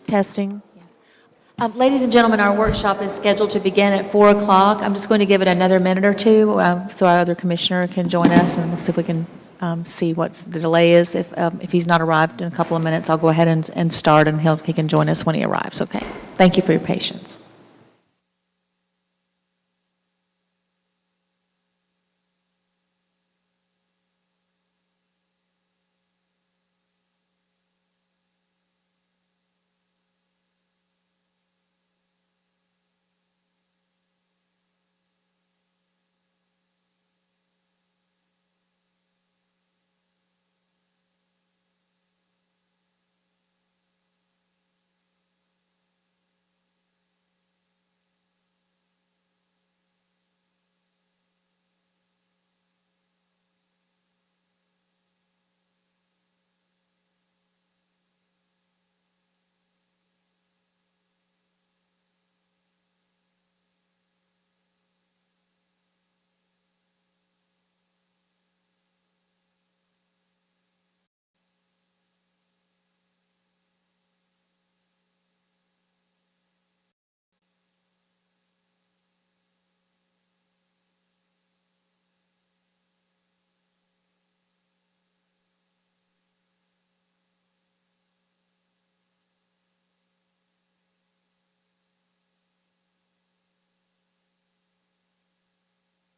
Testing. Yes. Ladies and gentlemen, our workshop is scheduled to begin at 4 o'clock. I'm just going to give it another minute or two so our other commissioner can join us, and we'll see if we can see what the delay is. If he's not arrived in a couple of minutes, I'll go ahead and start, and he can join us when he arrives. Okay. Thank you for your patience.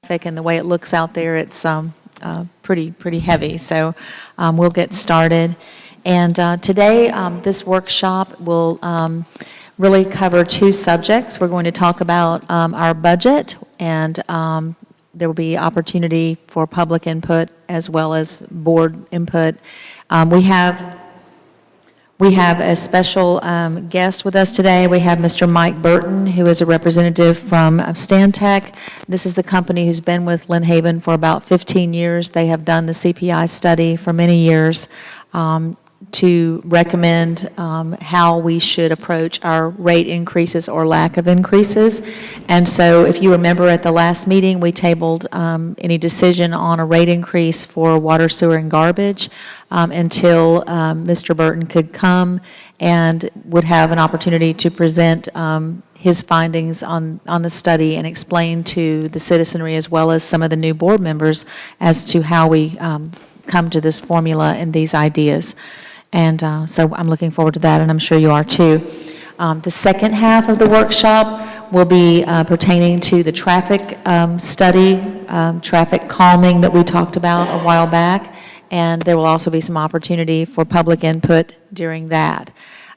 And the way it looks out there, it's pretty heavy. So we'll get started. And today, this workshop will really cover two subjects. We're going to talk about our budget, and there will be opportunity for public input as well as board input. We have a special guest with us today. We have Mr. Mike Burton, who is a representative from Stantec. This is the company who's been with Lynn Haven for about 15 years. They have done the CPI study for many years to recommend how we should approach our rate increases or lack of increases. And so if you remember at the last meeting, we tabled any decision on a rate increase for water, sewer, and garbage until Mr. Burton could come and would have an opportunity to present his findings on the study and explain to the citizenry as well as some of the new board members as to how we come to this formula and these ideas. And so I'm looking forward to that, and I'm sure you are too. The second half of the workshop will be pertaining to the traffic study, traffic calming that we talked about a while back, and there will also be some opportunity for public input during that.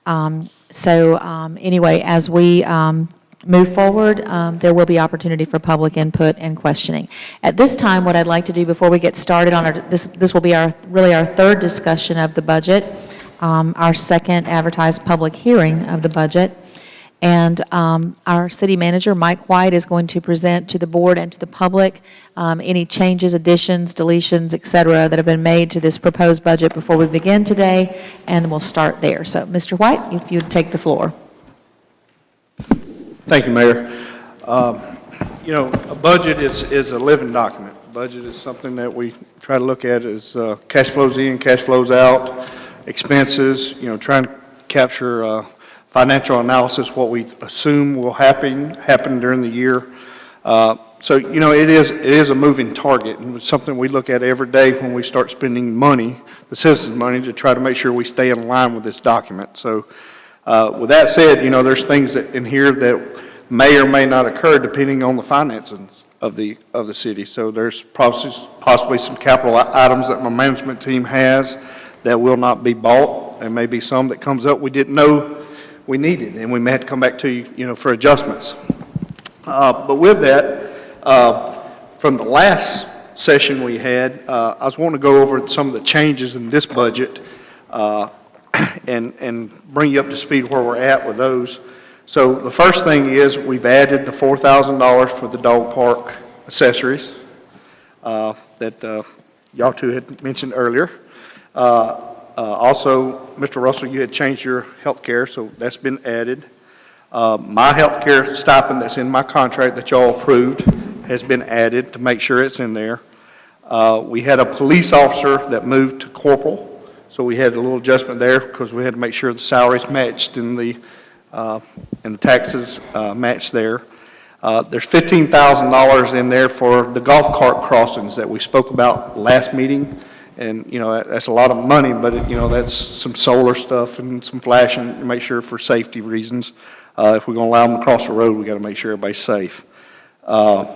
Anyway, as we move forward, there will be opportunity for public input and questioning. At this time, what I'd like to do before we get started on this will be really our third discussion of the budget, our second advertised public hearing of the budget, and our city manager, Mike White, is going to present to the board and to the public any changes, additions, deletions, et cetera, that have been made to this proposed budget before we begin today, and we'll start there. So, Mr. White, if you'd take the floor. Thank you, Mayor. A budget is a living document. A budget is something that we try to look at as cash flows in, cash flows out, expenses, trying to capture financial analysis, what we assume will happen during the year. It is a moving target, and it's something we look at every day when we start spending money, the citizens' money, to try to make sure we stay in line with this document. So with that said, there's things in here that may or may not occur depending on the finances of the city. So there's possibly some capital items that my management team has that will not be bought. There may be some that comes up we didn't know we needed, and we may have to come back to you, for adjustments. But with that, from the last session we had, I was wanting to go over some of the changes in this budget and bring you up to speed where we're at with those. So the first thing is we've added the $4,000 for the dog park accessories that y'all two had mentioned earlier. Also, Mr. Russell, you had changed your health care, so that's been added. My health care stipend that's in my contract that y'all approved has been added to make sure it's in there. We had a police officer that moved to corporal, so we had a little adjustment there because we had to make sure the salaries matched and the taxes matched there. There's $15,000 in there for the golf cart crossings that we spoke about last meeting. And, that's a lot of money, but, that's some solar stuff and some flashing to make sure for safety reasons. If we're going to allow them to cross the road, we got to make sure everybody's safe. I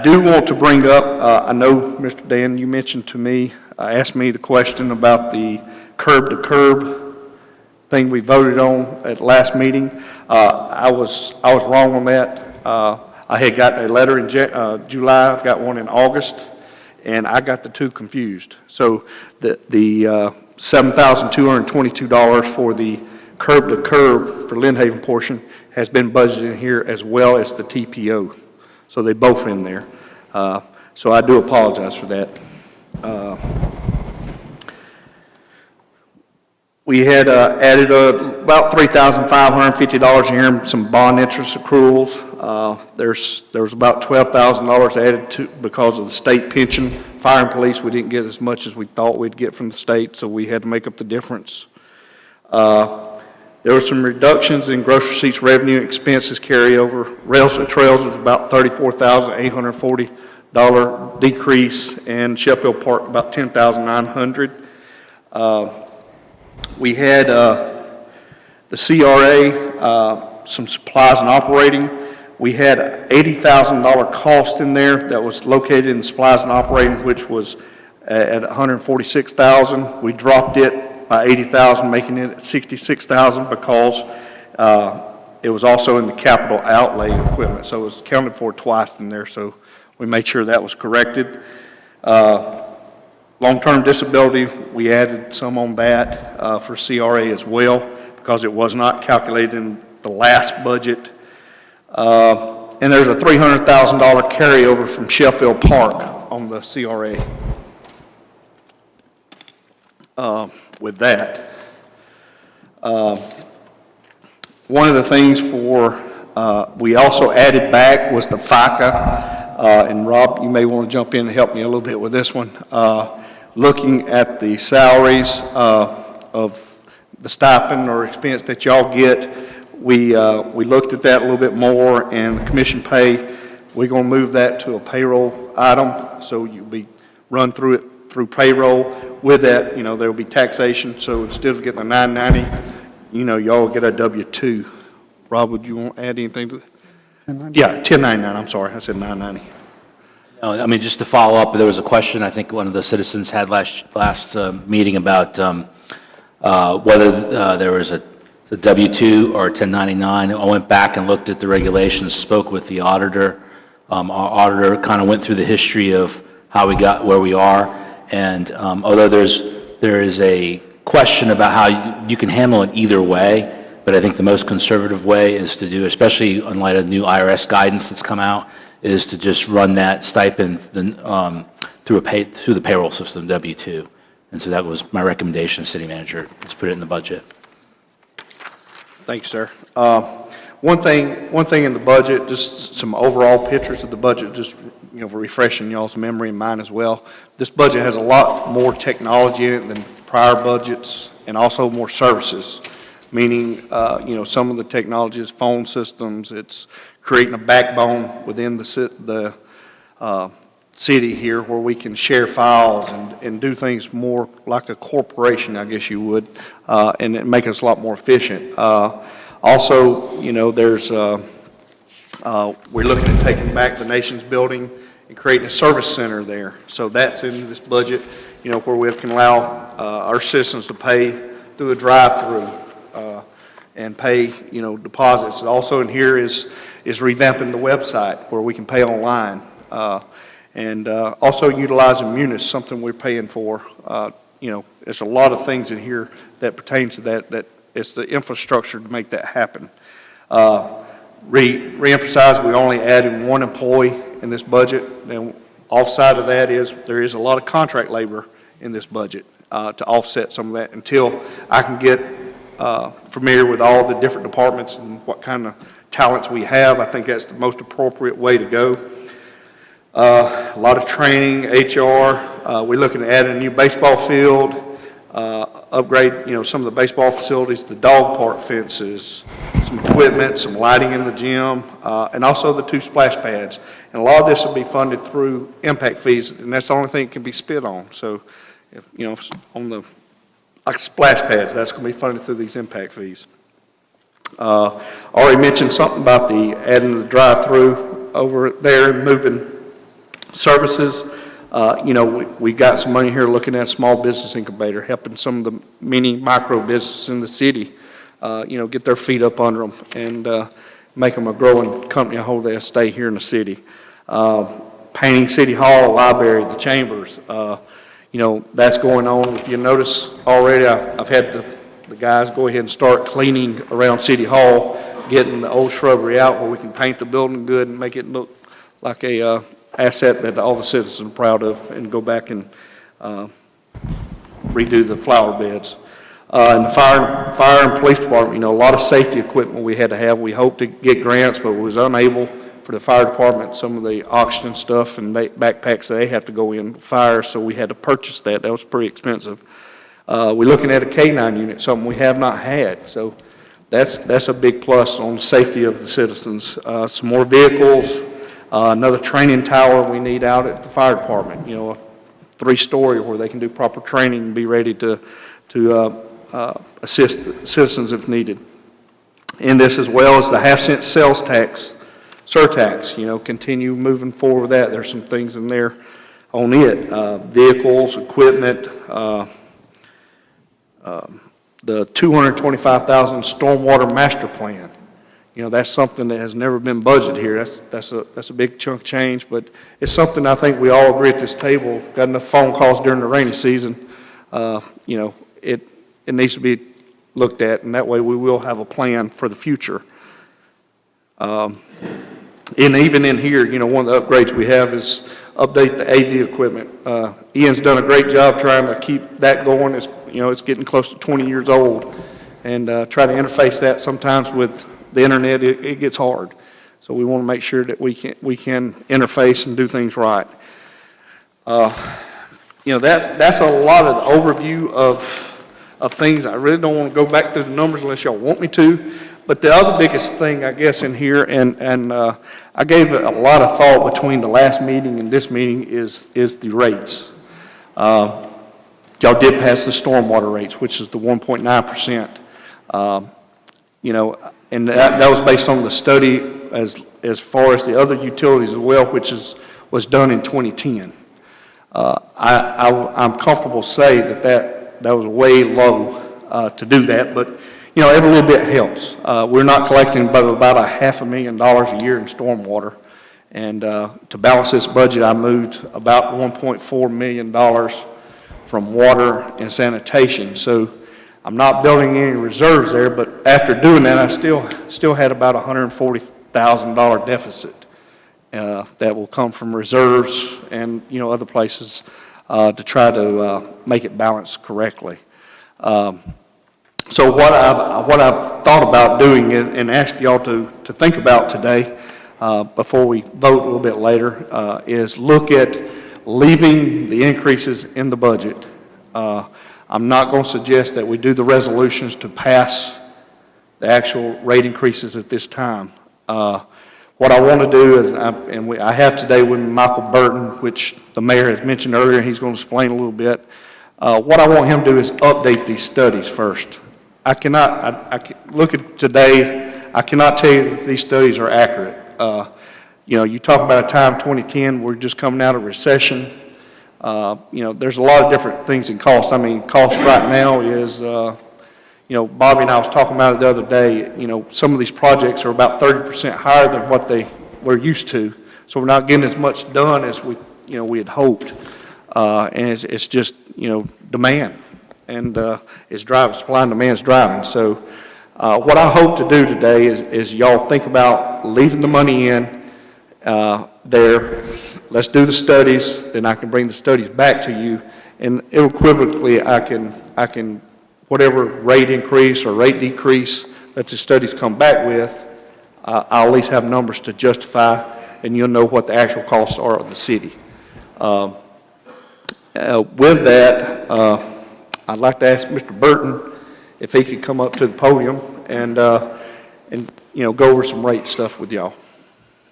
do want to bring up, I know, Mr. Dan, you mentioned to me, asked me the question about the curb-to-curb thing we voted on at last meeting. I was wrong on that. I had got a letter in July, I've got one in August, and I got the two confused. So the $7,222 for the curb-to-curb for Lynn Haven portion has been budgeted in here as well as the TPO. So they both in there. So I do apologize for that. We had added about $3,550 here in some bond interest accruals. There was about $12,000 added to because of the state pension. Fire and police, we didn't get as much as we thought we'd get from the state, so we had to make up the difference. There were some reductions in gross receipts revenue expenses carryover. Rails and trails was about $34,840 decrease, and Sheffield Park about $10,900. We had the CRA, some supplies and operating. We had $80,000 cost in there that was located in supplies and operating, which was at $146,000. We dropped it by $80,000, making it at $66,000 because it was also in the capital outlay equipment, so it was accounted for twice in there. So we made sure that was corrected. Long-term disability, we added some on that for CRA as well because it was not calculated in the last budget. And there's a $300,000 carryover from Sheffield Park on the CRA. With that, one of the things we also added back was the FICA, and Rob, you may want to jump in and help me a little bit with this one. Looking at the salaries of the stipend or expense that y'all get, we looked at that a little bit more, and the commission pay, we're going to move that to a payroll item, so you'll be run through payroll. With that, there will be taxation, so instead of getting a 990, y'all get a W-2. Rob, would you want to add anything to that? 1099. Yeah, 1099, I'm sorry, I said 990. No, I mean, just to follow up, there was a question I think one of the citizens had last meeting about whether there was a W-2 or a 1099. I went back and looked at the regulations, spoke with the auditor. Our auditor kind of went through the history of how we got where we are. And although there is a question about how you can handle it either way, but I think the most conservative way is to do, especially in light of new IRS guidance that's come out, is to just run that stipend through the payroll system, W-2. And so that was my recommendation, city manager, is put it in the budget. Thank you, sir. One thing in the budget, just some overall pictures of the budget, just for refreshing y'all's memory and mine as well. This budget has a lot more technology in it than prior budgets, and also more services. Meaning, some of the technology is phone systems. It's creating a backbone within the city here where we can share files and do things more like a corporation, I guess you would, and it make us a lot more efficient. Also, there's we're looking at taking back the Nations building and creating a service center there. So that's in this budget, where we can allow our citizens to pay through a drive-through and pay, deposits. Also in here is revamping the website where we can pay online. And also utilizing Munis, something we're paying for. There's a lot of things in here that pertains to that it's the infrastructure to make that happen. Reemphasize, we only added one employee in this budget, and offside of that there is a lot of contract labor in this budget to offset some of that until I can get familiar with all the different departments and what kind of talents we have. I think that's the most appropriate way to go. A lot of training, HR. We're looking at adding a new baseball field, upgrade, some of the baseball facilities, the dog park fences, some equipment, some lighting in the gym, and also the 2 splash pads. And a lot of this will be funded through impact fees, and that's the only thing that can be spit on. So, if on the like splash pads, that's going to be funded through these impact fees. Already mentioned something about the adding the drive-through over there, moving services. We got some money here looking at small business incubator, helping some of the micro businesses in the city, get their feet up under them and make them a growing company. I hope they'll stay here in the city. Painting City Hall, library, the chambers, that's going on. If you notice already, I've had the guys go ahead and start cleaning around City Hall, getting the old shrubbery out where we can paint the building good and make it look like a asset that all the citizens are proud of, and go back and redo the flower beds. And the fire and police department, a lot of safety equipment we had to have. We hoped to get grants, but we was unable for the fire department, some of the oxygen stuff and backpacks they have to go in fire, so we had to purchase that. That was pretty expensive. We're looking at a K9 unit, something we have not had. So that's a big plus on the safety of the citizens. Some more vehicles, another training tower we need out at the fire department, a 3-story where they can do proper training and be ready to assist citizens if needed. And this, as well as the half-cent sales tax, surtax, continue moving forward with that. There's some things in there on it. Vehicles, equipment, the $225,000 stormwater master plan. That's something that has never been budgeted here. That's a big chunk of change, but it's something I think we all agree at this table. Got enough phone calls during the rainy season. It needs to be looked at, and that way we will have a plan for the future. And even in here, one of the upgrades we have is update the AV equipment. Ian's done a great job trying to keep that going. It's getting close to 20 years old, and try to interface that sometimes with the internet, it gets hard. So we want to make sure that we can interface and do things right. That's a lot of the overview of things. I really don't want to go back through the numbers unless y'all want me to. But the other biggest thing, I guess, in here, and I gave it a lot of thought between the last meeting and this meeting, is the rates. Y'all did pass the stormwater rates, which is the 1.9%. And that was based on the study as far as the other utilities as well, which was done in 2010. I'm comfortable to say that was way low to do that, but every little bit helps. We're not collecting but about $500,000 a year in stormwater, and to balance this budget, I moved about $1.4 million from water and sanitation. So I'm not building any reserves there, but after doing that, I still had about $140,000 deficit that will come from reserves and other places to try to make it balanced correctly. So what I've thought about doing and ask y'all to think about today, before we vote a little bit later, is look at leaving the increases in the budget. I'm not going to suggest that we do the resolutions to pass the actual rate increases at this time. What I want to do is, I have today with Michael Burton, which the mayor has mentioned earlier, and he's going to explain a little bit. What I want him to do is update these studies first. I look at today, I cannot tell you that these studies are accurate. You talk about a time, 2010, we're just coming out of recession. There's a lot of different things in cost. Cost right now is, Bobby and I was talking about it the other day, some of these projects are about 30% higher than what they were used to. So we're not getting as much done as we had hoped. And it's just, demand. And it's driving, supply and demand is driving. So what I hope to do today is y'all think about leaving the money in there. Let's do the studies, then I can bring the studies back to you, and unequivocally I can whatever rate increase or rate decrease that the studies come back with, I'll at least have numbers to justify. and you'll know what the actual costs are of the city. With that, I'd like to ask Mr. Burton if he could come up to the podium and go over some rate stuff with y'all.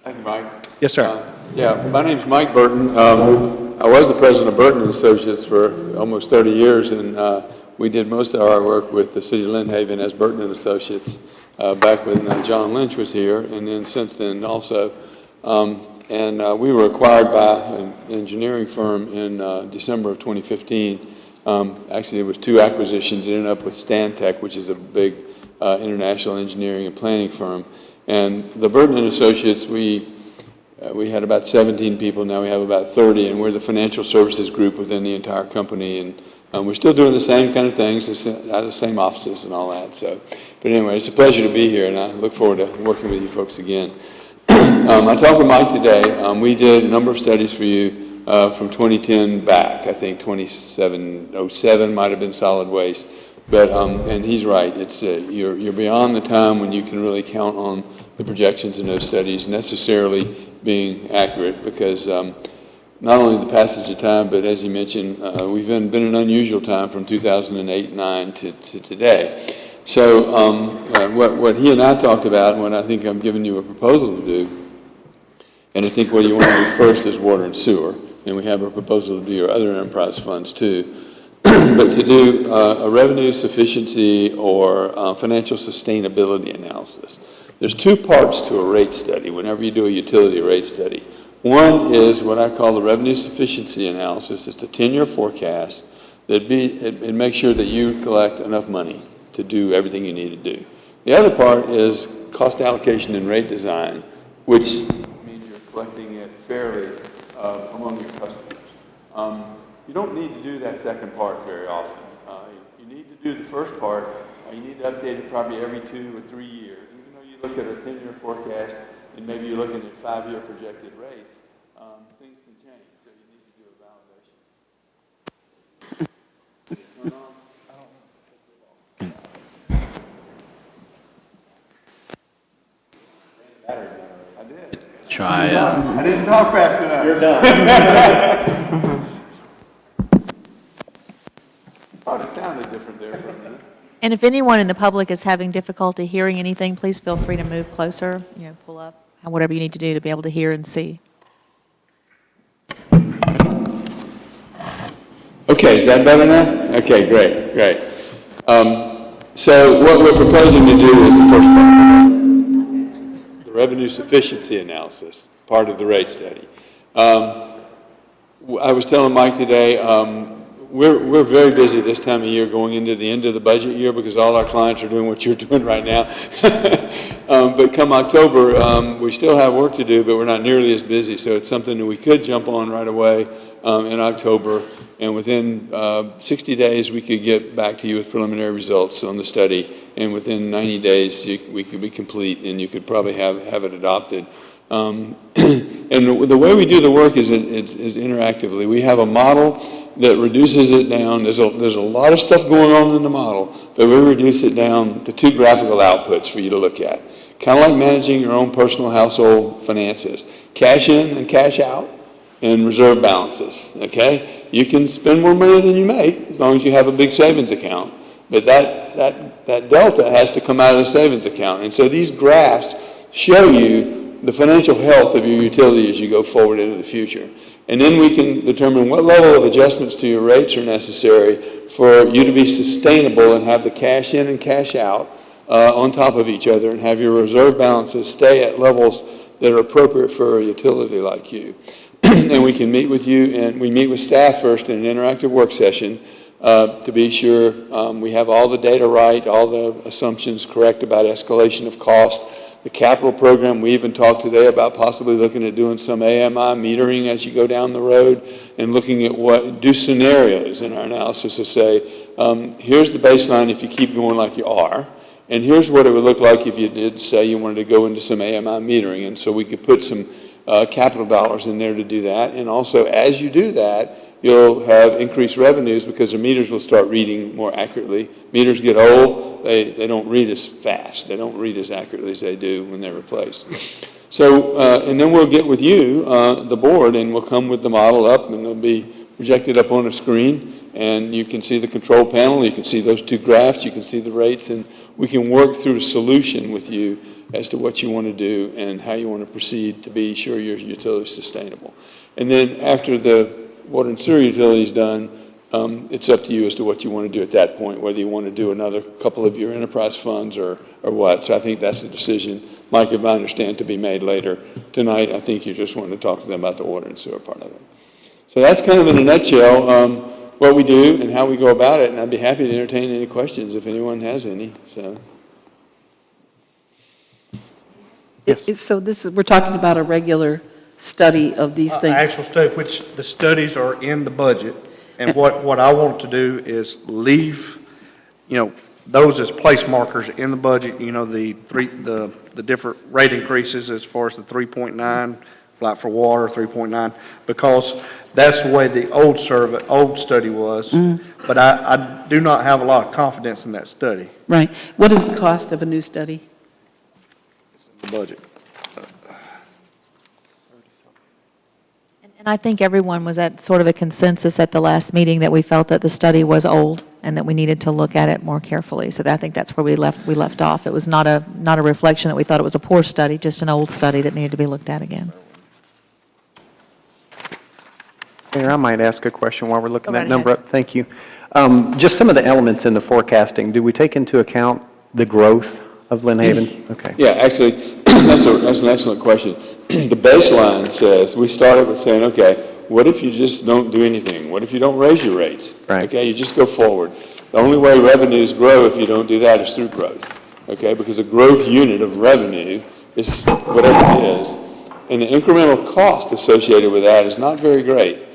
Thank you, Mike. Yes, sir. Yeah, my name's Mike Burton. I was the president of Burton and Associates for almost 30 years, and we did most of our work with the city of Lynn Haven as Burton and Associates back when John Lynch was here, and then since then also. We were acquired by an engineering firm in December of 2015. Actually, there was 2 acquisitions. It ended up with Stantec, which is a big international engineering and planning firm. And the Burton and Associates, we had about 17 people. Now we have about 30, and we're the financial services group within the entire company. And we're still doing the same kind of things, out of the same offices and all that. So, but anyway, it's a pleasure to be here, and I look forward to working with you folks again. I talked with Mike today. We did a number of studies for you from 2010 back. I think 2707 might have been solid waste. But and he's right. It's you're beyond the time when you can really count on the projections in those studies necessarily being accurate, because not only the passage of time, but as he mentioned, we've been in an unusual time from 2008-9 to today. So what he and I talked about, and what I think I'm giving you a proposal to do, and I think what you want to do first is water and sewer, and we have a proposal to do your other enterprise funds too, but to do a revenue sufficiency or financial sustainability analysis. There's 2 parts to a rate study whenever you do a utility rate study. One is what I call the revenue sufficiency analysis. It's a 10-year forecast that it makes sure that you collect enough money to do everything you need to do. The other part is cost allocation and rate design, which means you're collecting it fairly among your customers. You don't need to do that second part very often. You need to do the first part. You need to update it probably every 2 or 3 years. Even though you look at a 10-year forecast and maybe you're looking at 5-year projected rates, things can change. So you need to do a validation. Turn on? I did. Try, I didn't talk fast enough. You're done. Thought it sounded different there for a minute. And if anyone in the public is having difficulty hearing anything, please feel free to move closer, pull up, whatever you need to do to be able to hear and see. Okay, is that better now? Okay, great. So what we're proposing to do is the first part, the revenue sufficiency analysis, part of the rate study. I was telling Mike today, we're very busy this time of year going into the end of the budget year because all our clients are doing what you're doing right now. But come October, we still have work to do, but we're not nearly as busy. So it's something that we could jump on right away in October. And within 60 days, we could get back to you with preliminary results on the study. And within 90 days, we could be complete, and you could probably have it adopted. And the way we do the work is interactively. We have a model that reduces it down. There's a lot of stuff going on in the model, but we reduce it down to 2 graphical outputs for you to look at. Kind of like managing your own personal household finances. Cash in and cash out, and reserve balances, okay? You can spend more money than you make as long as you have a big savings account, but that delta has to come out of the savings account. And so these graphs show you the financial health of your utility as you go forward into the future. And then we can determine what level of adjustments to your rates are necessary for you to be sustainable and have the cash in and cash out on top of each other, and have your reserve balances stay at levels that are appropriate for a utility like you. And we can meet with you, and we meet with staff first in an interactive work session to be sure we have all the data right, all the assumptions correct about escalation of cost. The capital program, we even talked today about possibly looking at doing some AMI metering as you go down the road, and looking at do scenarios in our analysis to say, here's the baseline if you keep going like you are, and here's what it would look like if you did say you wanted to go into some AMI metering. And so we could put some capital dollars in there to do that. And also, as you do that, you'll have increased revenues because the meters will start reading more accurately. Meters get old, they don't read as fast. They don't read as accurately as they do when they're replaced. So, and then we'll get with you, the board, and we'll come with the model up, and it'll be projected up on a screen, and you can see the control panel, you can see those two graphs, you can see the rates, and we can work through a solution with you as to what you want to do and how you want to proceed to be sure your utility is sustainable. And then after the water and sewer utility is done, it's up to you as to what you want to do at that point, whether you want to do another couple of your enterprise funds or what. So I think that's a decision, Mike, if I understand, to be made later tonight. I think you just want to talk to them about the water and sewer part of it. So that's kind of in a nutshell what we do and how we go about it, and I'd be happy to entertain any questions if anyone has any. So. Yes. So we're talking about a regular study of these things. Actual study, which the studies are in the budget, and what I want to do is leave, those as place markers in the budget, the different rate increases as far as the 3.9, like for water, 3.9, because that's the way the old study was, but I do not have a lot of confidence in that study. Right. What is the cost of a new study? The budget. And I think everyone was at sort of a consensus at the last meeting that we felt that the study was old and that we needed to look at it more carefully. So I think that's where we left off. It was not a reflection that we thought it was a poor study, just an old study that needed to be looked at again. Mayor, I might ask a question while we're looking Go that right number ahead. up. Thank you. Just some of the elements in the forecasting, do we take into account the growth of Lynn Haven? Okay. Yeah, actually, that's an excellent question. The baseline says, we started with saying, okay, what if you just don't do anything? What if you don't raise your rates? Right. Okay, you just go forward. The only way revenues grow if you don't do that is through growth. Okay, because a growth unit of revenue is whatever it is. And the incremental cost associated with that is not very great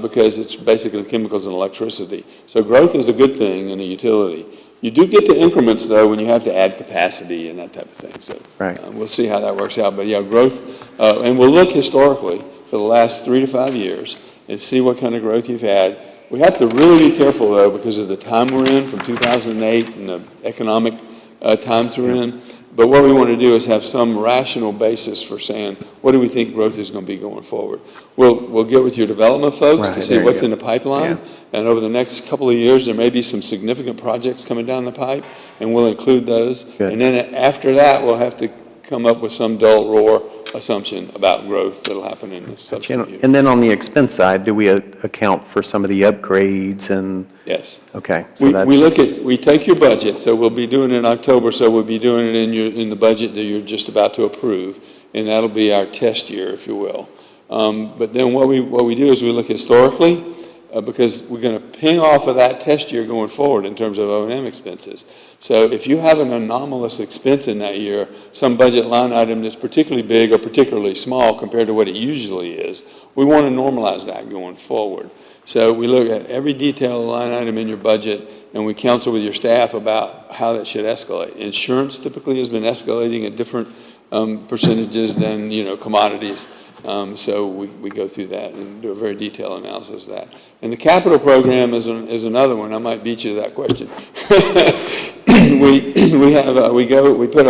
because it's basically chemicals and electricity. So growth is a good thing in a utility. You do get to increments, though, when you have to add capacity and that type of thing. So Right. We'll see how that works out. But, yeah, growth, and we'll look historically for the last 3 to 5 years and see what kind of growth you've had. We have to really be careful, though, because of the time we're in from 2008 and the economic times we're in. But what we want to do is have some rational basis for saying, what do we think growth is going to be going forward? We'll get with your development folks to Right, see there you what's go. in the pipeline. Yeah. And over the next couple of years, there may be some significant projects coming down the pipe, and we'll include those. Good. And then after that, we'll have to come up with some dull roar assumption about growth that'll happen in the subsequent years. And then on the expense side, do we account for some of the upgrades and? Yes. Okay. So We take your budget, so we'll be doing it in October, so we'll be doing it in the budget that you're just about to approve, and that'll be our test year, if you will. But then what we do is we look historically, because we're going to ping off of that test year going forward in terms of O&M expenses. So if you have an anomalous expense in that year, some budget line item that's particularly big or particularly small compared to what it usually is, we want to normalize that going forward. So we look at every detailed line item in your budget, and we counsel with your staff about how that should escalate. Insurance typically has been escalating at different percentages than commodities. So we go through that and do a very detailed analysis of that. And the capital program is another one. I might beat you to that question. we put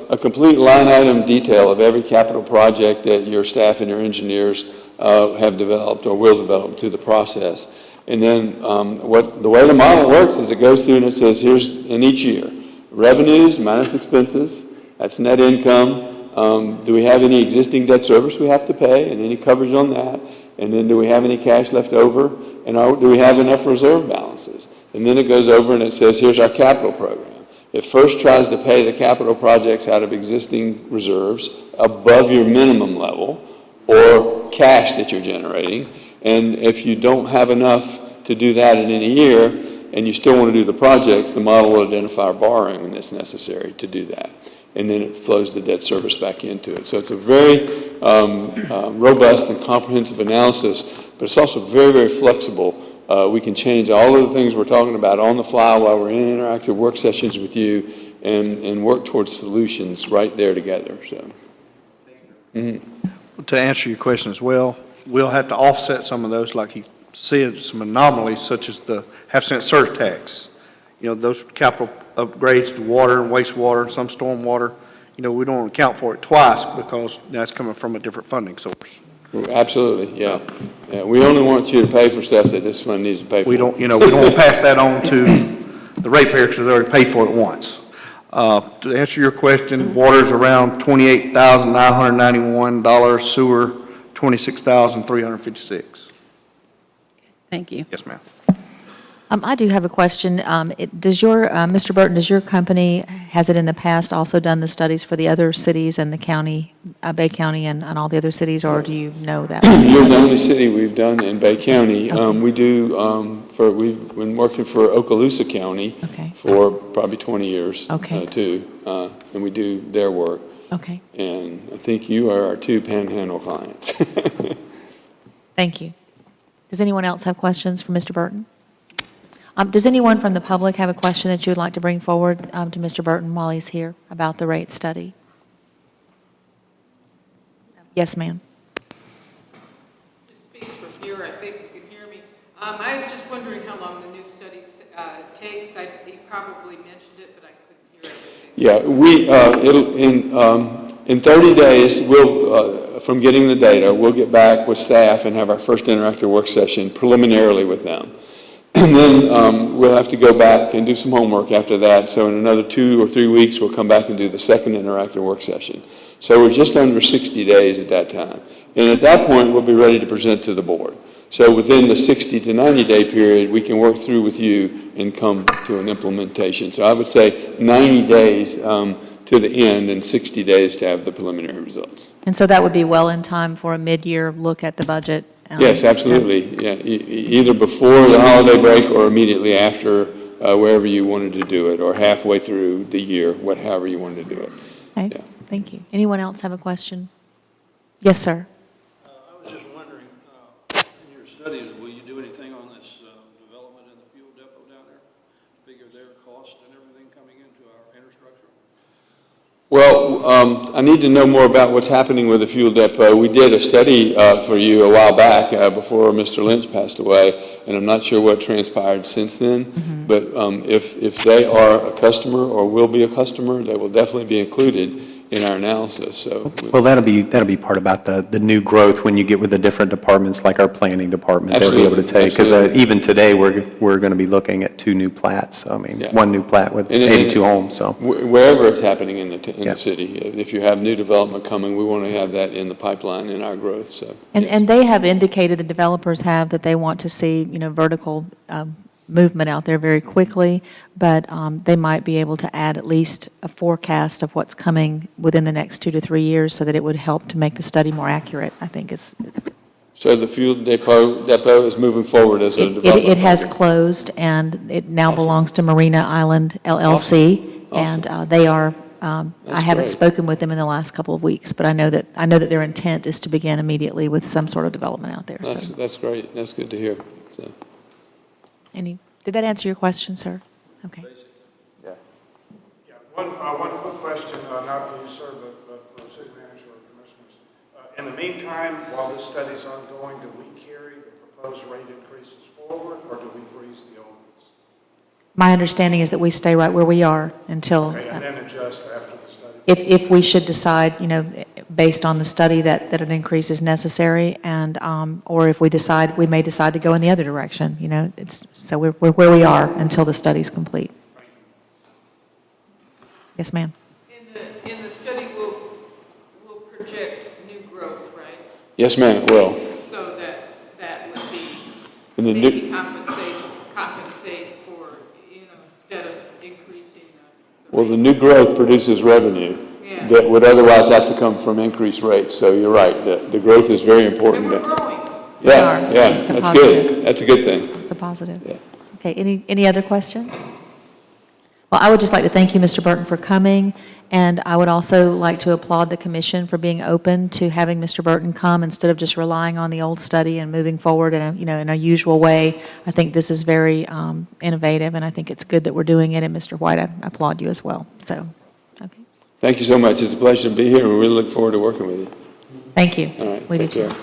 a complete line item detail of every capital project that your staff and your engineers have developed or will develop through the process. And then the way the model works is it goes through and it says, here's in each year, revenues minus expenses, that's net income. Do we have any existing debt service we have to pay and any coverage on that? And then do we have any cash left over? And do we have enough reserve balances? And then it goes over and it says, here's our capital program. It first tries to pay the capital projects out of existing reserves above your minimum level or cash that you're generating. And if you don't have enough to do that in any year and you still want to do the projects, the model will identify borrowing that's necessary to do that. And then it flows the debt service back into it. So it's a very robust and comprehensive analysis, but it's also very, very flexible. We can change all of the things we're talking about on the fly while we're in interactive work sessions with you and work towards solutions right there together. So. Mm-hmm. To answer your question as well, we'll have to offset some of those, like he said, some anomalies such as the half-cent surtax. Those capital upgrades to water and wastewater and some storm water, we don't account for it twice because that's coming from a different funding source. Absolutely, yeah. Yeah, we only want you to pay for stuff that this fund needs to pay for. We don't want to pass that on to the ratepayers because they already paid for it once. To answer your question, water's around $28,991, sewer, $26,356. Thank you. Yes, ma'am. I do have a question. Mr. Burton, does your company, has it in the past also done the studies for the other cities and the county, Bay County and all the other cities, or do you know that? You're the only city we've done in Bay County. We do, we've been working for Okaloosa County Okay. for probably 20 years, Okay. too, and we do their work. Okay, And I think you are our 2 Panhandle clients. thank you. Does anyone else have questions for Mr. Burton? Does anyone from the public have a question that you would like to bring forward to Mr. Burton while he's here about the rate study? Yes, ma'am. To speak for fewer, I think you can hear me. I was just wondering how long the new study takes. He probably mentioned it, but I couldn't hear everything. Yeah, in 30 days, from getting the data, we'll get back with staff and have our first interactive work session preliminarily with them. And then we'll have to go back and do some homework after that. So in another 2 or 3 weeks, we'll come back and do the second interactive work session. So we're just under 60 days at that time. And at that point, we'll be ready to present to the board. So within the 60 to 90-day period, we can work through with you and come to an implementation. So I would say 90 days to the end and 60 days to have the preliminary results. And so that would be well in time for a mid-year look at the budget? Yes, absolutely. Yeah, either before the holiday break or immediately after, wherever you wanted to do it, or halfway through the year, however you wanted to do it. Okay, Yeah. thank you. Anyone else have a question? Yes, sir. I was just wondering, in your studies, will you do anything on this development in the fuel depot down there? Figure their cost and everything coming into our infrastructure? Well, I need to know more about what's happening with the fuel depot. We did a study for you a while back before Mr. Lynch passed away, and I'm not sure what transpired since then. Mm-hmm. But if they are a customer or will be a customer, they will definitely be included in our analysis. So, Well, that'll be part about the new growth when you get with the different departments, like our planning department. They'll be able to Absolutely, take, because absolutely. even today, we're going to be looking at 2 new plats. I mean, Yeah. 1 new plat with And- 82 homes, so. Wherever it's happening in Yeah. the city, if you have new development coming, we want to have that in the pipeline in our growth. So, And they have indicated, the developers have, that they want to see, vertical movement out there very quickly, but they might be able to add at least a forecast of what's coming within the next 2 to 3 years so that it would help to make the study more accurate, I think is. So the fuel depot is moving forward as a development. It has project. closed, and it now Awesome. belongs to Marina Island LLC. Awesome. And they are, I That's haven't great. spoken with them in the last couple of weeks, but I know that their intent is to begin immediately with some sort of development out there, so. That's great. That's good to hear. So. Did that answer your question, sir? Okay. Yeah, one quick question, not for you, sir, but for the city manager or commissioners. In the meantime, while this study's ongoing, do we carry the proposed rate increases forward, or do we freeze the old ones? My understanding is that we stay right where we are until, Okay, and then adjust after the study? if we should decide, based on the study that an increase is necessary, and, or if we may decide to go in the other direction, so we're where we are until the study's complete. Yes, ma'am. In the study, we'll project new growth, right? Yes, ma'am, it will. So that would be And the maybe new, compensate for, instead of increasing the well, the new growth produces revenue Yeah. that would otherwise have to come from increased rates. So you're right. The growth is very And important. we're growing. Yeah, are. yeah, It's a that's positive. good. That's a good thing. It's a positive. Yeah. Okay, any other questions? Well, I would just like to thank you, Mr. Burton, for coming, and I would also like to applaud the commission for being open to having Mr. Burton come instead of just relying on the old study and moving forward in a usual way. I think this is very innovative, and I think it's good that we're doing it, and Mr. White, I applaud you as well. So, okay. Thank you so much. It's a pleasure to be here, and we really look forward to working with you. Thank you. All right, We do take too. care.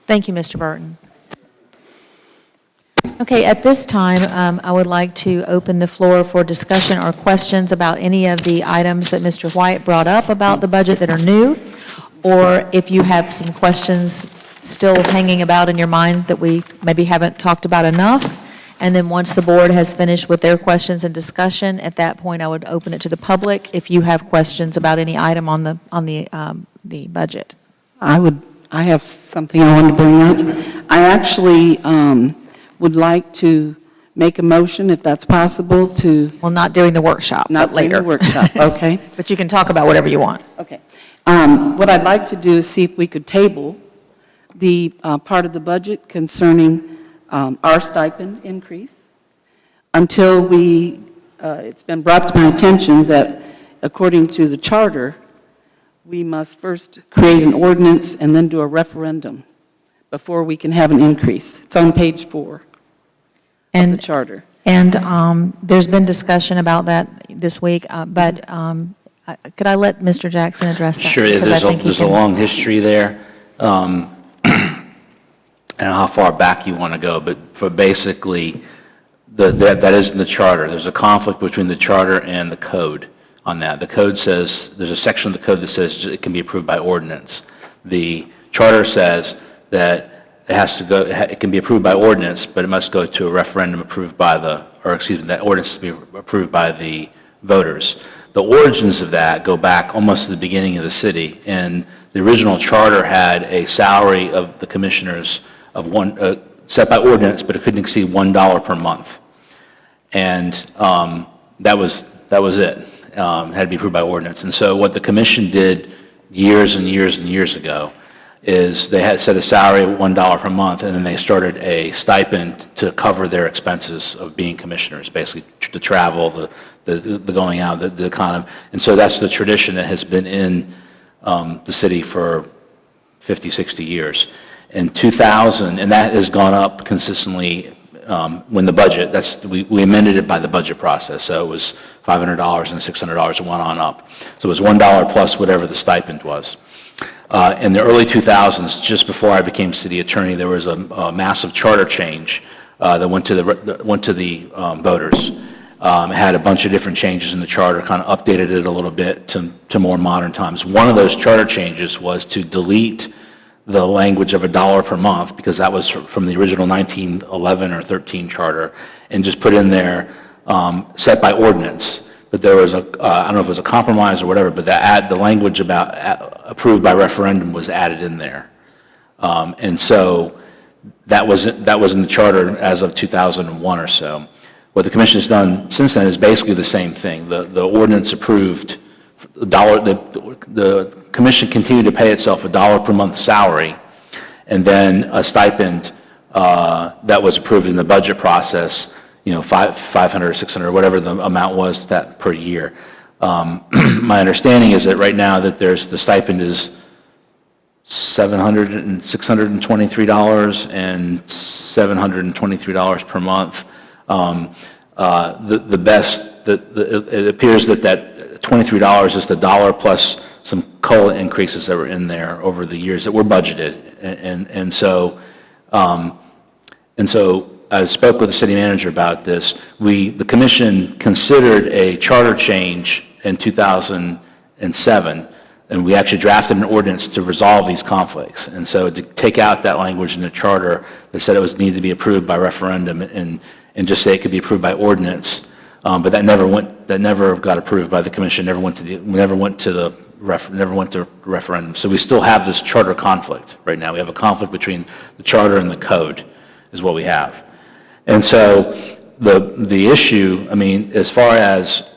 Thank you, Mr. Burton. Okay, at this time, I would like to open the floor for discussion or questions about any of the items that Mr. White brought up about the budget that are new, or if you have some questions still hanging about in your mind that we maybe haven't talked about enough. And then once the board has finished with their questions and discussion, at that point, I would open it to the public if you have questions about any item on the budget. I have something I want to bring up. I actually would like to make a motion, if that's possible, to... Well, not during the workshop, Not but later. during the workshop, okay. But you can talk about whatever you want. Okay. What I'd like to do is see if we could table the part of the budget concerning our stipend increase until it's been brought to my attention that according to the charter, we must first create an ordinance and then do a referendum before we can have an increase. It's on page 4 of the charter. And there's been discussion about that this week, but could I let Mr. Jackson address that? Sure, Because I think he there's a can- long history there, and how far back you want to go, but for basically, that is in the charter. There's a conflict between the charter and the code on that. The code says, there's a section of the code that says it can be approved by ordinance. The charter says that it can be approved by ordinance, but it must go to a referendum approved by that ordinance to be approved by the voters. The origins of that go back almost to the beginning of the city, and the original charter had a salary of the commissioners of set by ordinance, but it couldn't exceed $1 per month. And that was it. It had to be approved by ordinance. And so what the commission did years and years and years ago is they had set a salary of $1 per month, and then they started a stipend to cover their expenses of being commissioners, basically the travel, the going out, the kind of, and so that's the tradition that has been in the city for 50, 60 years. In 2000, and that has gone up consistently when the budget, we amended it by the budget process, so it was $500 and $600 went on up. So it was $1 plus whatever the stipend was. In the early 2000s, just before I became city attorney, there was a massive charter change that went to the voters. It had a bunch of different changes in the charter, kind of updated it a little bit to more modern times. One of those charter changes was to delete the language of $1 per month, because that was from the original 1911 or 13 charter, and just put in there set by ordinance. But there was I don't know if it was a compromise or whatever, but the language about approved by referendum was added in there. And so that was in the charter as of 2001 or so. What the commission has done since then is basically the same thing. The ordinance approved the commission continued to pay itself $1 per month salary, and then a stipend that was approved in the budget process, $500 or $600, whatever the amount was that per year. My understanding is that right now that the stipend is $623 and $723 per month. It appears that $23 is the dollar plus some COLA increases that were in there over the years that were budgeted. And so I spoke with the city manager about this. The commission considered a charter change in 2007, and we actually drafted an ordinance to resolve these conflicts. And so to take out that language in the charter that said it needed to be approved by referendum and just say it could be approved by ordinance, but that never got approved by the commission. Never went to referendum. So we still have this charter conflict right now. We have a conflict between the charter and the code, is what we have. And so the issue, as far as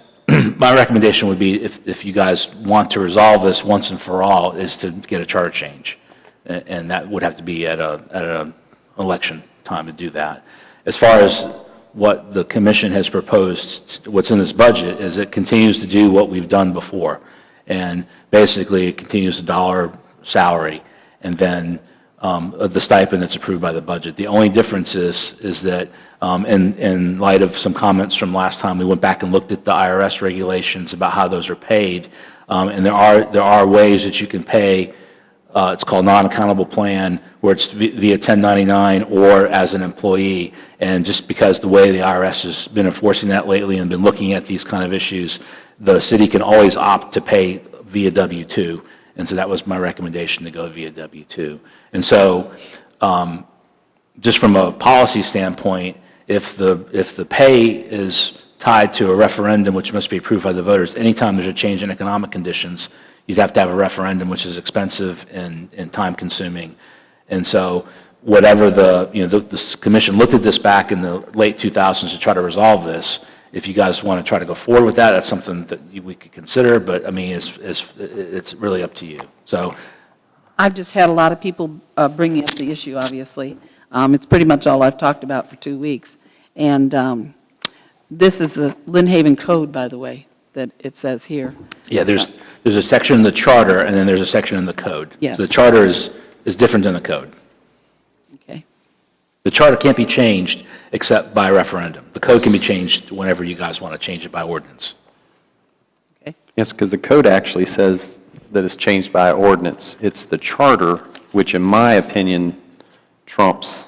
my recommendation would be, if you guys want to resolve this once and for all, is to get a charter change, and that would have to be at an election time to do that. As far as what the commission has proposed, what's in this budget, is it continues to do what we've done before. And basically, it continues the $1 salary, and then the stipend that's approved by the budget. The only difference is that in light of some comments from last time, we went back and looked at the IRS regulations about how those are paid, and there are ways that you can pay it's called non-accountable plan, where it's via 1099 or as an employee. And just because the way the IRS has been enforcing that lately and been looking at these kind of issues, the city can always opt to pay via W-2. And so that was my recommendation, to go via W-2. And so just from a policy standpoint, if the pay is tied to a referendum, which must be approved by the voters, anytime there's a change in economic conditions, you'd have to have a referendum, which is expensive and time-consuming. And so whatever the commission looked at this back in the late 2000s to try to resolve this. If you guys want to try to go forward with that, that's something that we could consider, but I mean, it's really up to you. So I've just had a lot of people bringing up the issue, obviously. It's pretty much all I've talked about for 2 weeks. And this is the Lynn Haven Code, by the way, that it says here. yeah, there's a section in the charter, and then there's a section in the code. Yes. So the charter is different than the code. Okay. The charter can't be changed except by referendum. The code can be changed whenever you guys want to change it by ordinance. Okay. Yes, because the code actually says that it's changed by ordinance. It's the charter, which in my opinion trumps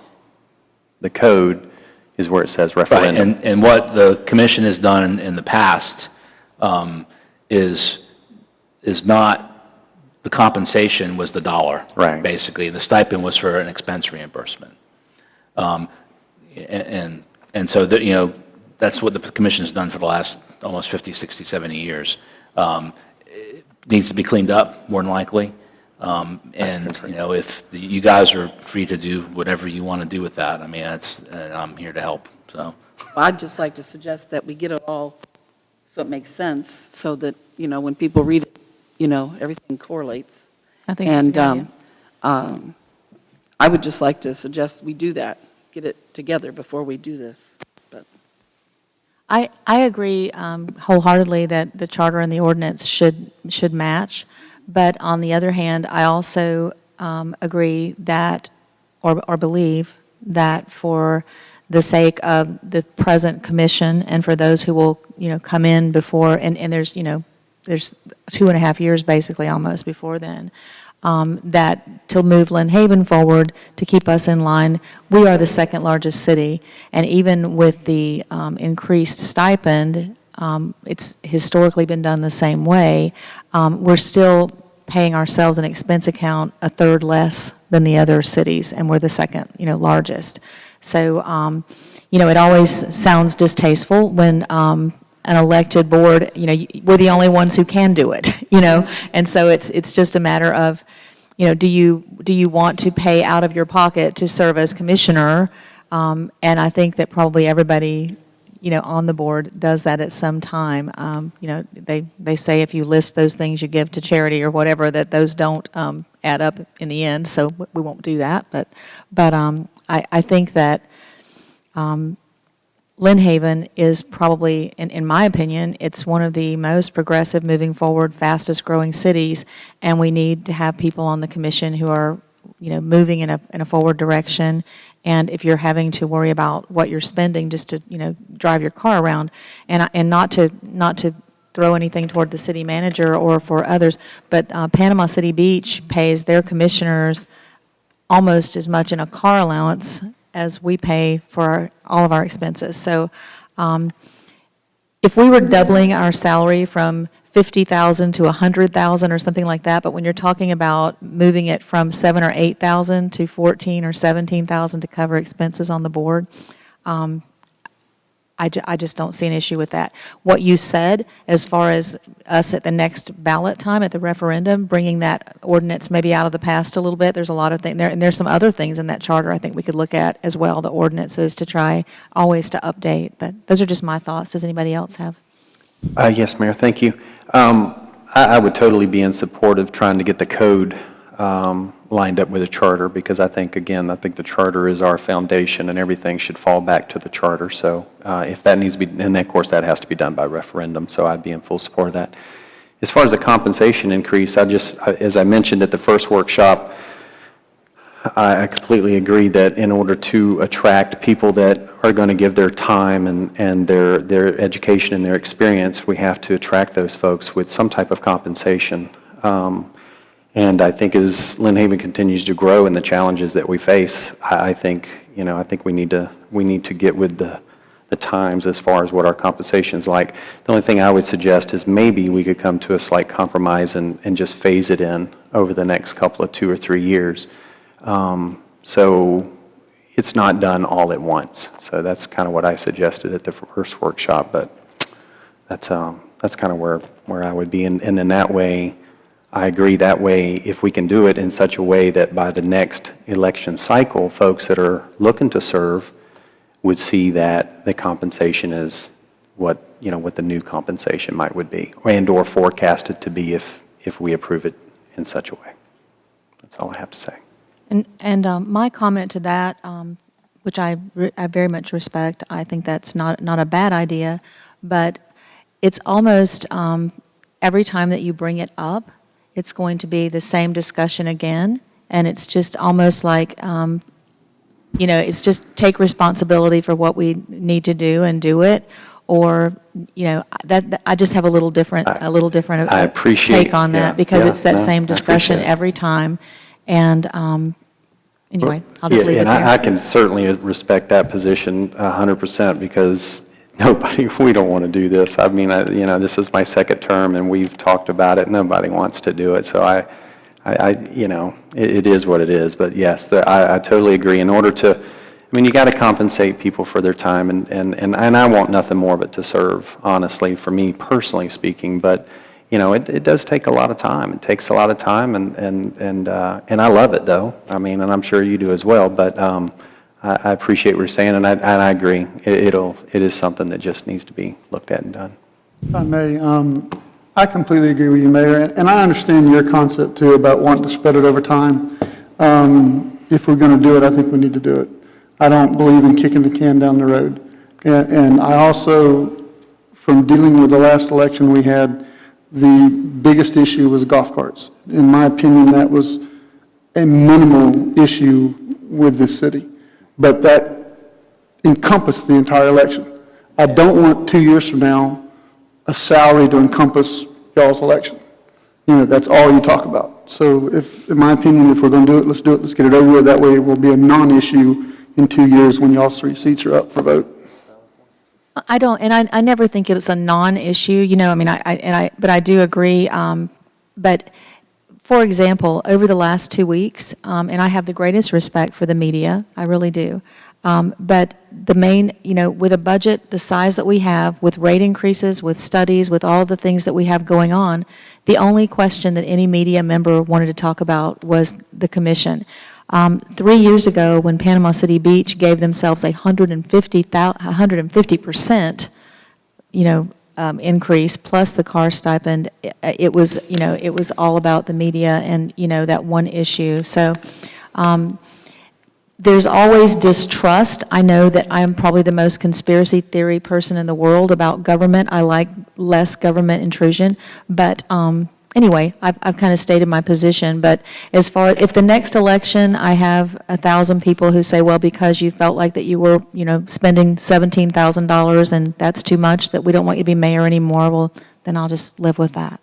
the code, is where it says Right, referendum. and what the commission has done in the past is not, the compensation was the dollar. Right. Basically, and the stipend was for an expense reimbursement. And so that, that's what the commission has done for the last almost 50, 60, 70 years. It needs to be cleaned up, more than likely. And, if you guys are free to do whatever you want to do with that, I mean, I'm here to help, so. Well, I'd just like to suggest that we get it all so it makes sense, so that, when people read it, everything correlates. I think that's a And good idea. I would just like to suggest we do that, get it together before we do this. But I agree wholeheartedly that the charter and the ordinance should match. But on the other hand, I also agree that, or believe that for the sake of the present commission and for those who will, come in before, and there's 2.5 years basically almost before then, that to move Lynn Haven forward, to keep us in line, we are the second largest city, and even with the increased stipend, it's historically been done the same way, we're still paying ourselves an expense account a third less than the other cities, and we're the second, largest. So, it always sounds distasteful when an elected board, we're the only ones who can do it, and so it's just a matter of, do you want to pay out of your pocket to serve as commissioner? And I think that probably everybody, on the board does that at some time. They say if you list those things you give to charity or whatever, that those don't add up in the end, so we won't do that. But I think that Lynn Haven is probably, in my opinion, it's one of the most progressive, moving forward, fastest growing cities, and we need to have people on the commission who are, moving in a forward direction. And if you're having to worry about what you're spending just to, drive your car around, and not to throw anything toward the city manager or for others, but Panama City Beach pays their commissioners almost as much in a car allowance as we pay for all of our expenses. So if we were doubling our salary from $50,000 to $100,000 or something like that, but when you're talking about moving it from $7,000 or $8,000 to $14,000 or $17,000 to cover expenses on the board, I just don't see an issue with that. What you said, as far as us at the next ballot time, at the referendum, bringing that ordinance maybe out of the past a little bit, there's a lot of things there, and there's some other things in that charter I think we could look at as well, the ordinances, to try always to update. But those are just my thoughts. Does anybody else have? Yes, Mayor, thank you. I would totally be in support of trying to get the code lined up with a charter, because I think the charter is our foundation and everything should fall back to the charter. So if that needs to be, and of course that has to be done by referendum, so I'd be in full support of that. As far as the compensation increase, as I mentioned at the first workshop, I completely agree that in order to attract people that are going to give their time and their education and their experience, we have to attract those folks with some type of compensation. And I think as Lynn Haven continues to grow and the challenges that we face, I think, I think we need to get with the times as far as what our compensation is like. The only thing I would suggest is maybe we could come to a slight compromise and just phase it in over the next couple of 2 or 3 years. So it's not done all at once. So that's kind of what I suggested at the first workshop, but that's kind of where I would be. And then that way, I agree, that way, if we can do it in such a way that by the next election cycle, folks that are looking to serve would see that the compensation is what the new compensation would be, and/or forecasted to be if we approve it in such a way. That's all I have to say. And my comment to that, which I very much respect, I think that's not a bad idea, but it's almost every time that you bring it up, it's going to be the same discussion again, and it's just almost like, it's just take responsibility for what we need to do and do it, or, that I just have a little different I appreciate, take on that, yeah, because yeah, it's that no, same I discussion appreciate it. every time, and anyway, I'll just leave it And there. I can certainly respect that position 100%, because we don't want to do this. I mean, this is my second term, and we've talked about it. Nobody wants to do it, so it is what it is. But yes, I totally agree. In order to, you got to compensate people for their time, and I want nothing more but to serve, honestly, for me personally speaking. But it does take a lot of time. It takes a lot of time, and I love it though. And I'm sure you do as well. But I appreciate what you're saying, and I agree. It is something that just needs to be looked at and done. If I may, I completely agree with you, Mayor, and I understand your concept too about wanting to spread it over time. If we're going to do it, I think we need to do it. I don't believe in kicking the can down the road. And I also, from dealing with the last election we had, the biggest issue was golf carts. In my opinion, that was a minimal issue with this city, but that encompassed the entire election. I don't want 2 years from now a salary to encompass y'all's election. That's all you talk about. So in my opinion, if we're going to do it, let's do it. Let's get it over with. That way it will be a non-issue in 2 years when y'all's 3 seats are up for vote. I don't, and I never think it's a non-issue, but I do agree. But for example, over the last 2 weeks, and I have the greatest respect for the media, I really do. But the main, with a budget the size that we have, with rate increases, with studies, with all the things that we have going on, the only question that any media member wanted to talk about was the commission. 3 years ago, when Panama City Beach gave themselves 150%, increase plus the car stipend, it was all about the media and that one issue. So there's always distrust. I know that I'm probably the most conspiracy theory person in the world about government. I like less government intrusion, but anyway, I've kind of stated my position. But as far as if the next election I have 1,000 people who say, well, because you felt like that you were, spending $17,000 and that's too much, that we don't want you to be mayor anymore, well, then I'll just live with that.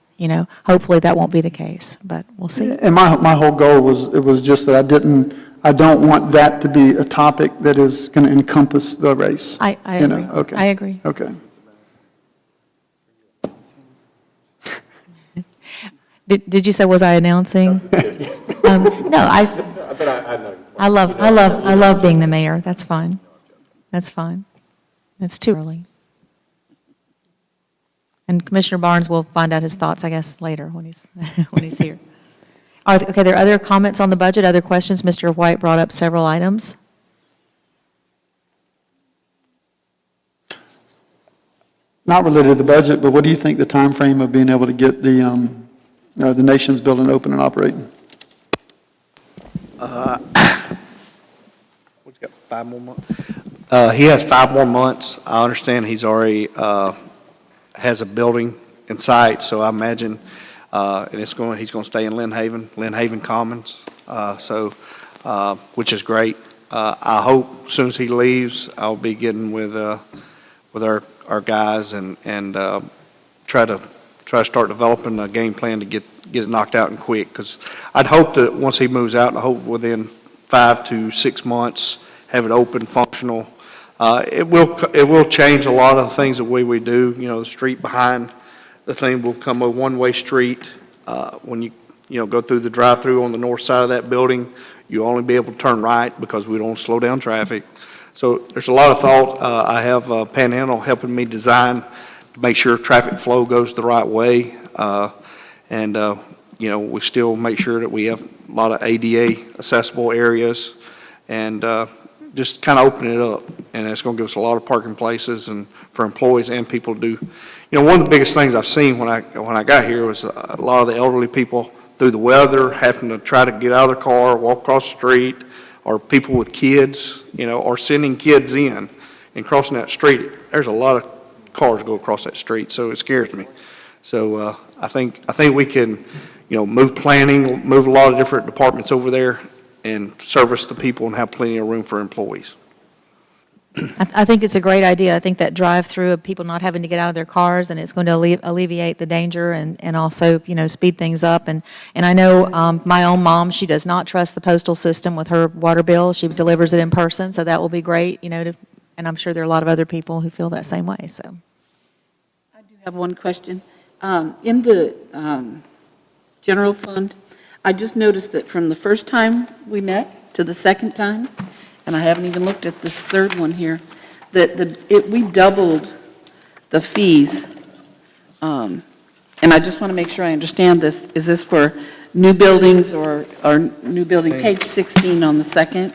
Hopefully that won't be the case, but we'll see. And my whole goal was just that I don't want that to be a topic that is going to encompass the race. I agree. Okay. I agree. Okay. Did you say, was I announcing? No, I love being the mayor. That's fine. That's fine. It's too early. And Commissioner Barnes will find out his thoughts, I guess, later when he's here. Okay, there are other comments on the budget, other questions? Mr. White brought up several items. Not related to the budget, but what do you think the time frame of being able to get the Nations building open and operating? What's got 5 more months? He has 5 more months. I understand he's already has a building in sight, so I imagine, and he's going to stay in Lynn Haven Commons, which is great. I hope as soon as he leaves, I'll be getting with our guys and try to start developing a game plan to get get it knocked out and quick, because I'd hope that once he moves out, I hope within 5 to 6 months, have it open, functional. It will change a lot of the things that we do. You know, the street behind the thing will become a one-way street. When you go through the drive-through on the north side of that building, you'll only be able to turn right because we don't slow down traffic. So there's a lot of thought. I have Panhandle helping me design to make sure traffic flow goes the right way. We still make sure that we have a lot of ADA accessible areas and just kind of open it up. And it's going to give us a lot of parking places and for employees and people to do. One of the biggest things I've seen when I got here was a lot of the elderly people through the weather having to try to get out of their car, walk across the street, or people with kids, or sending kids in and crossing that street. There's a lot of cars go across that street, so it scares me. So I think we can, move planning, move a lot of different departments over there and service the people and have plenty of room for employees. I think it's a great idea. I think that drive-through of people not having to get out of their cars, and it's going to alleviate the danger and also, speed things up. And I know my own mom, she does not trust the postal system with her water bill. She delivers it in person, so that will be great, and I'm sure there are a lot of other people who feel that same way, so. I do have one question. In the general fund, I just noticed that from the first time we met to the second time, and I haven't even looked at this third one here, that we doubled the fees. And I just want to make sure I understand this. Is this for new buildings or new building? Page 16 on the second.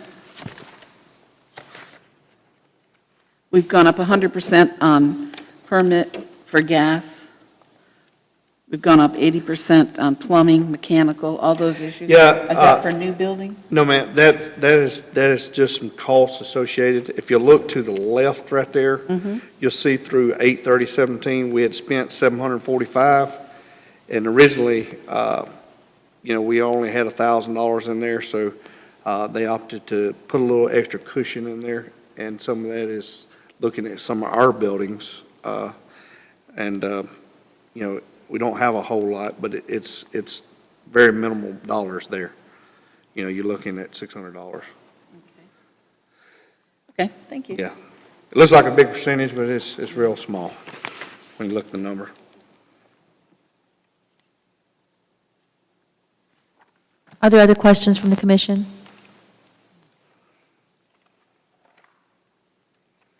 We've gone up 100% on permit for gas. We've gone up 80% on plumbing, mechanical, all those issues. Yeah, Is that for new building? No, ma'am, that is just some costs associated. If you look to the left right there, you'll see through 8/30/17, we had spent $745, and originally, we only had $1,000 in there, so they opted to put a little extra cushion in there, and some of that is looking at some of our buildings, we don't have a whole lot, but it's very minimal dollars there. You're looking at $600. Okay, thank you. Yeah. It looks like a big percentage, but it's real small when you look at the number. Are there other questions from the commission?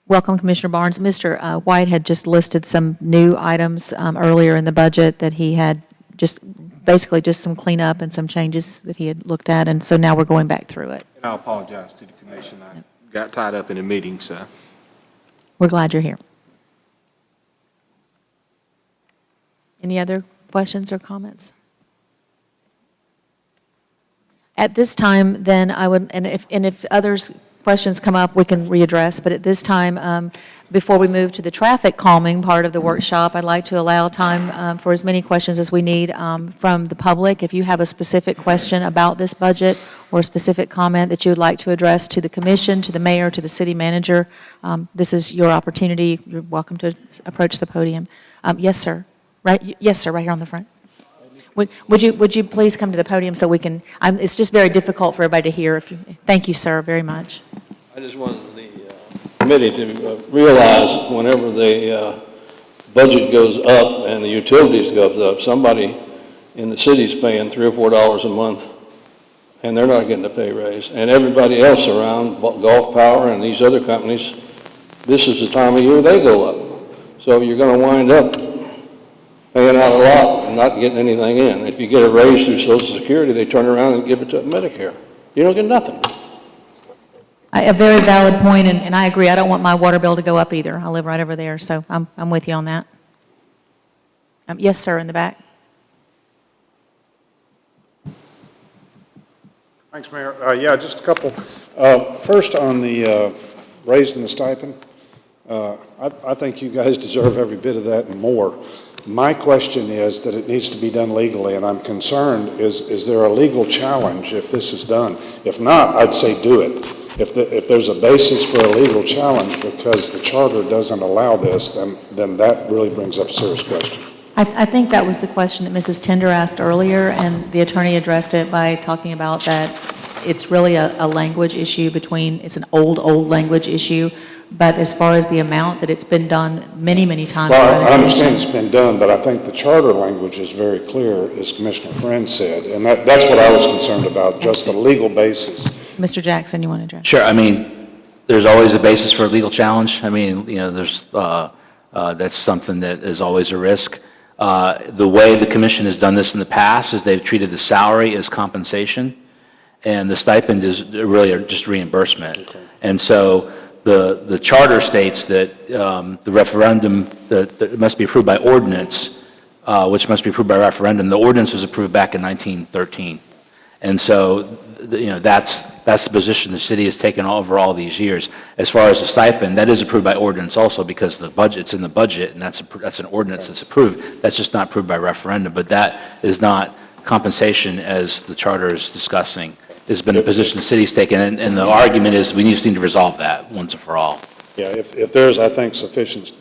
Welcome, Commissioner Barnes. Mr. White had just listed some new items earlier in the budget that he had basically just some cleanup and some changes that he had looked at, and so now we're going back through it. And I apologize to the commission. I got tied up in a meeting, so. We're glad you're here. Any other questions or comments? At this time, then, I would, and if others' questions come up, we can readdress, but at this time, before we move to the traffic calming part of the workshop, I'd like to allow time for as many questions as we need from the public. If you have a specific question about this budget or a specific comment that you would like to address to the commission, to the mayor, to the city manager, this is your opportunity. You're welcome to approach the podium. Yes, sir. Yes, sir, right here on the front. Would you please come to the podium so we can, it's just very difficult for everybody to hear. Thank you, sir, very much. I just wanted the committee to realize whenever the budget goes up and the utilities goes up, somebody in the city's paying $3 or $4 a month, and they're not getting a pay raise. And everybody else around, Gulf Power and these other companies, this is the time of year they go up. So you're going to wind up paying out a lot and not getting anything in. If you get a raise through Social Security, they turn around and give it to Medicare. You don't get nothing. A very valid point, and I agree. I don't want my water bill to go up either. I live right over there, so I'm with you on that. Yes, sir, in the back. Thanks, Mayor. Yeah, just a couple. First, on the raising the stipend, I think you guys deserve every bit of that and more. My question is that it needs to be done legally, and I'm concerned, is there a legal challenge if this is done? If not, I'd say do it. If there's a basis for a legal challenge because the charter doesn't allow this, then that really brings up a serious question. I think that was the question that Mrs. Tender asked earlier, and the attorney addressed it by talking about that it's really a language issue it's an old language issue, but as far as the amount, that it's been done many, many times. Well, I understand it's been done, but I think the charter language is very clear, as Commissioner Friend said, and that's what I was concerned about, just the legal basis. Mr. Jackson, you want to address? Sure, I mean, there's always a basis for a legal challenge. I mean, there's, that's something that is always a risk. The way the commission has done this in the past is they've treated the salary as compensation, and the stipend is really just reimbursement. Okay. And so the charter states that the referendum, that it must be approved by ordinance, which must be approved by referendum. The ordinance was approved back in 1913. And so, that's the position the city has taken over all these years. As far as the stipend, that is approved by ordinance also, because the budget's in the budget, and that's an ordinance that's approved. That's just not approved by referendum, but that is not compensation as the charter is discussing. It's been a position the city's taken, and the argument is we just need to resolve that once and for all. Yeah, if there's, I think, sufficient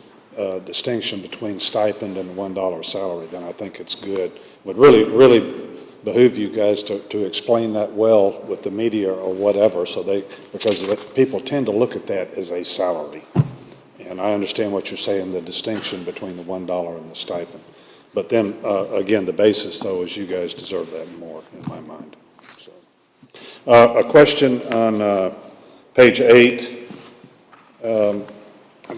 distinction between stipend and the $1 salary, then I think it's good. Would really behoove you guys to explain that well with the media or whatever, because people tend to look at that as a salary. And I understand what you're saying, the distinction between the $1 and the stipend. But then, again, the basis, though, is you guys deserve that more, in my mind. So, a question on page 8.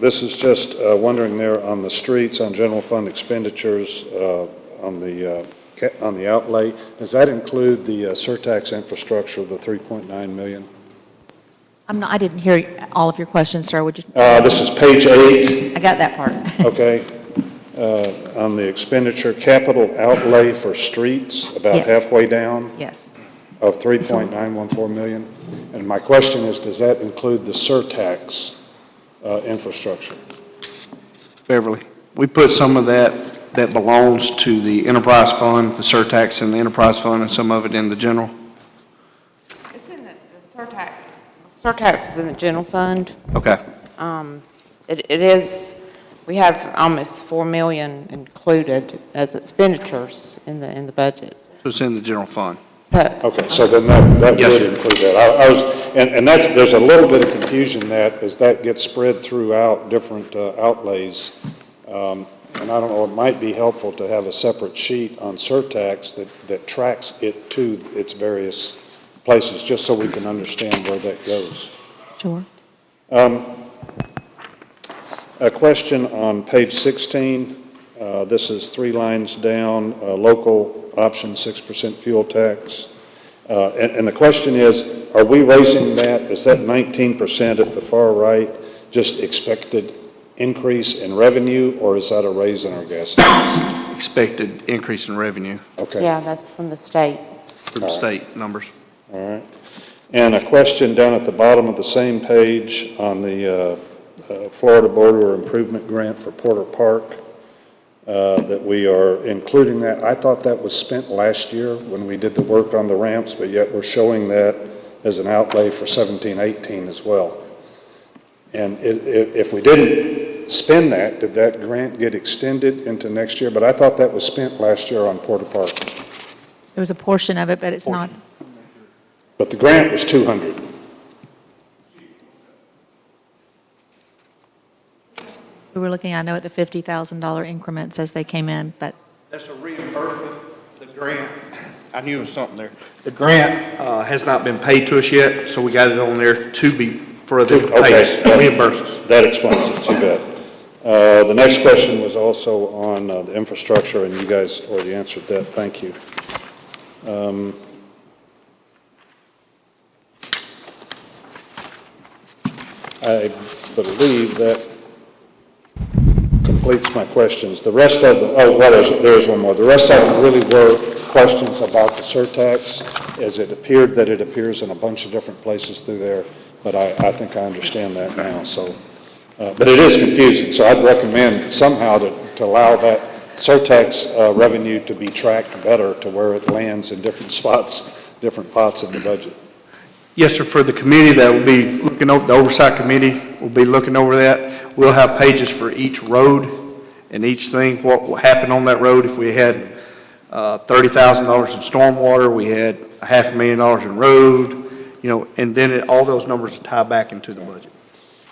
This is just wondering there on the streets, on general fund expenditures, on the outlay. Does that include the surtax infrastructure, the $3.9 million? I didn't hear all of your questions, sir. Would you? This is page 8. I got that part. Okay. On the expenditure, capital outlay for streets, about Yes. halfway down. Yes. Of $3.914 million. And my question is, does that include the surtax infrastructure? Beverly, we put some of that belongs to the enterprise fund, the surtax in the enterprise fund, and some of it in the general. It's in the surtax. Surtax is in the general fund. Okay. It is, we have almost $4 million included as expenditures in the budget. So it's in the general fund. Okay, so then that Yes, would sir. include that. And there's a little bit of confusion as that gets spread throughout different outlays. And I don't know, it might be helpful to have a separate sheet on surtax that tracks it to its various places, just so we can understand where that goes. Sure. A question on page 16. This is 3 lines down, local option 6% fuel tax. And the question is, are we raising that? Is that 19% at the far right just expected increase in revenue, or is that a raise in our gas tax? Expected increase in revenue Okay. Yeah, that's from the state. from the state numbers. All right. And a question down at the bottom of the same page on the Florida Border Improvement Grant for Porter Park, that we are including that. I thought that was spent last year when we did the work on the ramps, but yet we're showing that as an outlay for 17-18 as well. And if we didn't spend that, did that grant get extended into next year? But I thought that was spent last year on Porter Park. There was a portion of it, but it's not. But the grant was 200. We were looking, I know, at the $50,000 increments as they came in, but That's a reimbursement. The grant, I knew there was something there. The grant has not been paid to us yet, so we got it on there to be further paid, reimburse us. That explains it, too bad. The next question was also on the infrastructure, and you guys already answered that. Thank you. I believe that completes my questions. The rest of them, there's one more. The rest of them really were questions about the surtax, as it appeared that it appears in a bunch of different places through there, but I think I understand that now. So, but it is confusing, so I'd recommend somehow to allow that surtax revenue to be tracked better to where it lands in different spots, different pots of the budget. Yes, sir, for the committee that will be looking over, the oversight committee will be looking over that. We'll have pages for each road, and each thing, what happened on that road, if we had $30,000 in stormwater, we had $500,000 in road, and then all those numbers tie back into the budget.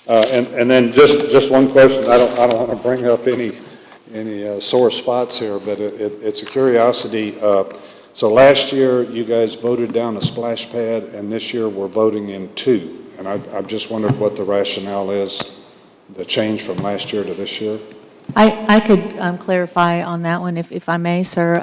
And then just one question, I don't want to bring up any sore spots here, but it's a curiosity. So last year, you guys voted down a splash pad, and this year we're voting in 2. And I've just wondered what the rationale is, the change from last year to this year? I could clarify on that one, if I may, sir.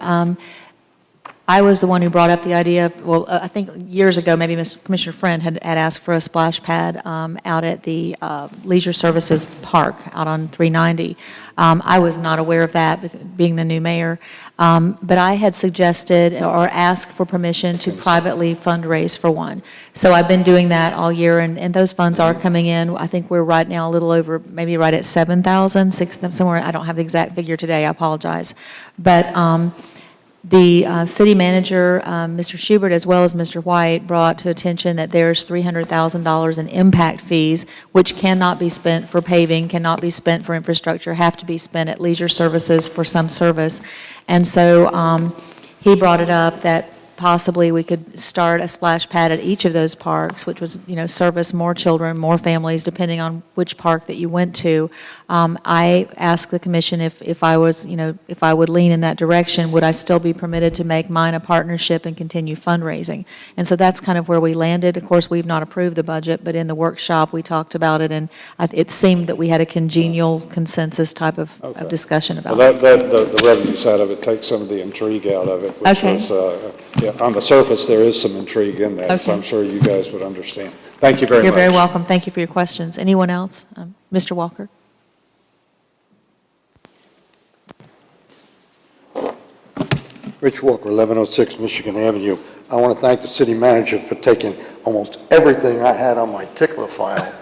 I was the one who brought up the idea, well, I think years ago, maybe Commissioner Friend had asked for a splash pad out at the Leisure Services Park out on 390. I was not aware of that, being the new mayor, but I had suggested or asked for permission to privately fundraise for one. So I've been doing that all year, and those funds are coming in. I think we're right now a little over, maybe right at 7,000, somewhere. I don't have the exact figure today, I apologize. But the city manager, Mr. Schubert, as well as Mr. White, brought to attention that there's $300,000 in impact fees, which cannot be spent for paving, cannot be spent for infrastructure, have to be spent at leisure services for some service. And so he brought it up that possibly we could start a splash pad at each of those parks, which was, service more children, more families, depending on which park that you went to. I asked the commission if I was, if I would lean in that direction, would I still be permitted to make mine a partnership and continue fundraising? And so that's kind of where we landed. Of course, we've not approved the budget, but in the workshop, we talked about it, and it seemed that we had a congenial consensus type of discussion about it. The revenue side of it takes some of the intrigue out of it, which was, on the surface, there is some intrigue in that, so I'm sure you guys would understand. Thank you very much. You're very welcome. Thank you for your questions. Anyone else? Mr. Walker? Rich Walker, 1106 Michigan Avenue. I want to thank the city manager for taking almost everything I had on my tickler file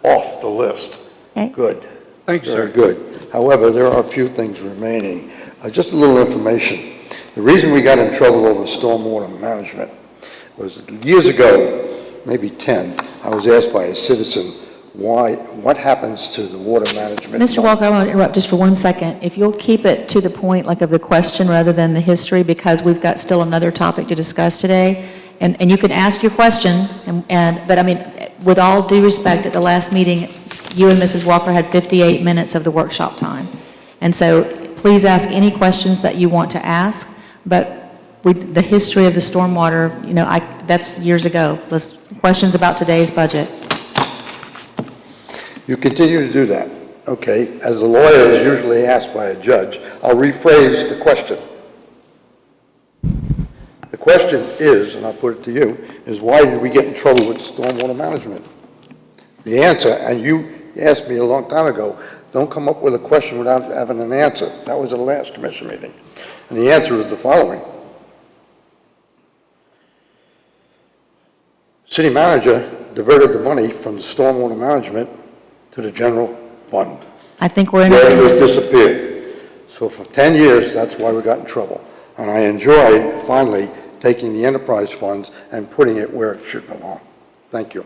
off the list. Okay. Good. Thank you, sir. Very good. However, there are a few things remaining. Just a little information. The reason we got in trouble over stormwater management was years ago, maybe 10, I was asked by a citizen what happens to the water management. Mr. Walker, I want to interrupt just for 1 second. If you'll keep it to the point, like of the question rather than the history, because we've got still another topic to discuss today. And you can ask your question, but I mean, with all due respect, at the last meeting, you and Mrs. Walker had 58 minutes of the workshop time. And so please ask any questions that you want to ask, but the history of the stormwater, that's years ago. Questions about today's budget. You continue to do that, okay? As a lawyer is usually asked by a judge, I'll rephrase the question. The question is, and I'll put it to you, is why did we get in trouble with stormwater management? The answer, and you asked me a long time ago, don't come up with a question without having an answer. That was the last commission meeting. And the answer is the following. City manager diverted the money from the stormwater management to the general fund. I think we're in where it was disappeared. So for 10 years, that's why we got in trouble. And I enjoy finally taking the enterprise funds and putting it where it should belong. Thank you.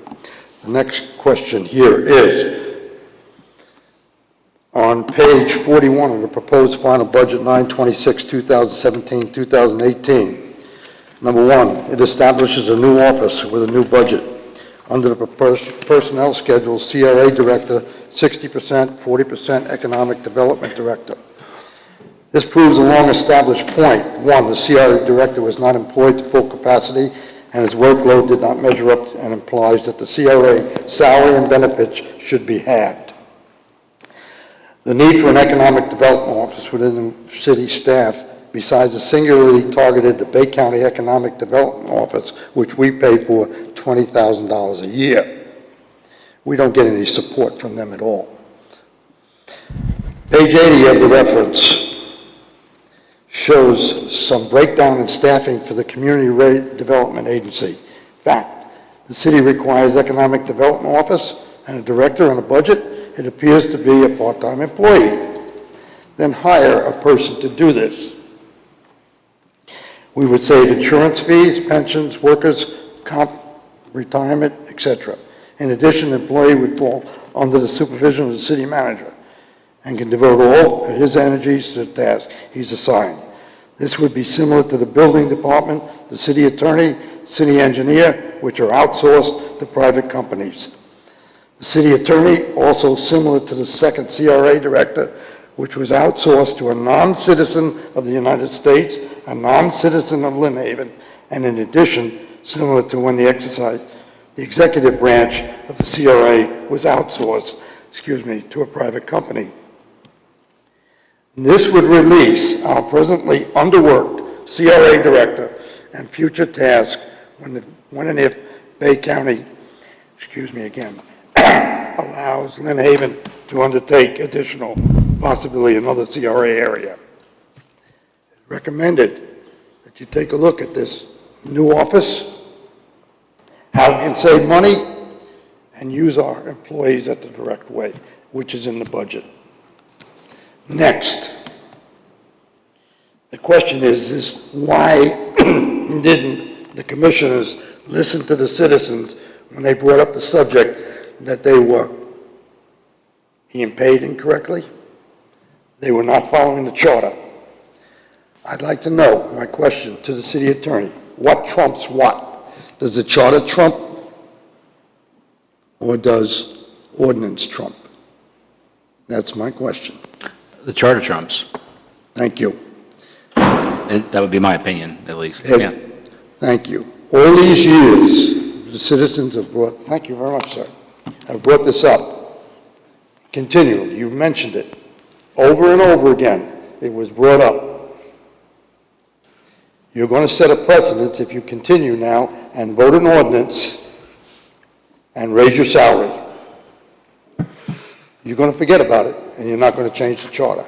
The next question here is, on page 41 of the proposed final budget 926, 2017, 2018, number 1, it establishes a new office with a new budget. Under the personnel schedule, CRA director, 60%, 40% economic development director. This proves a long-established point. 1, the CRA director was not employed to full capacity, and his workload did not measure up, and implies that the CRA salary and benefits should be halved. The need for an economic development office within the city staff, besides a singularly targeted Bay County Economic Development Office, which we pay for $20,000 a year. We don't get any support from them at all. Page 80 of the reference shows some breakdown in staffing for the Community Rate Development Agency. Fact, the city requires Economic Development Office and a director and a budget. It appears to be a part-time employee. Then hire a person to do this. We would save insurance fees, pensions, workers' comp, retirement, etc. In addition, the employee would fall under the supervision of the city manager. and can devote all his energies to the task he's assigned. This would be similar to the building department, the city attorney, city engineer, which are outsourced to private companies. The city attorney, also similar to the second CRA director, which was outsourced to a non-citizen of the United States, a non-citizen of Lynn Haven, and in addition, similar to when the executive branch of the CRA was outsourced, to a private company. This would release our presently underworked CRA director and future tasks when and if Bay County, allows Lynn Haven to undertake additional, possibly another CRA area. It's recommended that you take a look at this new office, how we can save money, and use our employees at the direct way, which is in the budget. Next, the question is why didn't the commissioners listen to the citizens when they brought up the subject that they were being paid incorrectly? They were not following the charter. I'd like to know, my question to the city attorney, what trumps what? Does the charter trump or does ordinance trump? That's my question. The charter trumps. Thank you. That would be my opinion, at least. Ed, Yeah. thank you. All these years, the citizens have brought, thank you very much, sir, have brought this up continually. You've mentioned it over and over again. It was brought up. You're going to set a precedent if you continue now and vote an ordinance and raise your salary. You're going to forget about it, and you're not going to change the charter.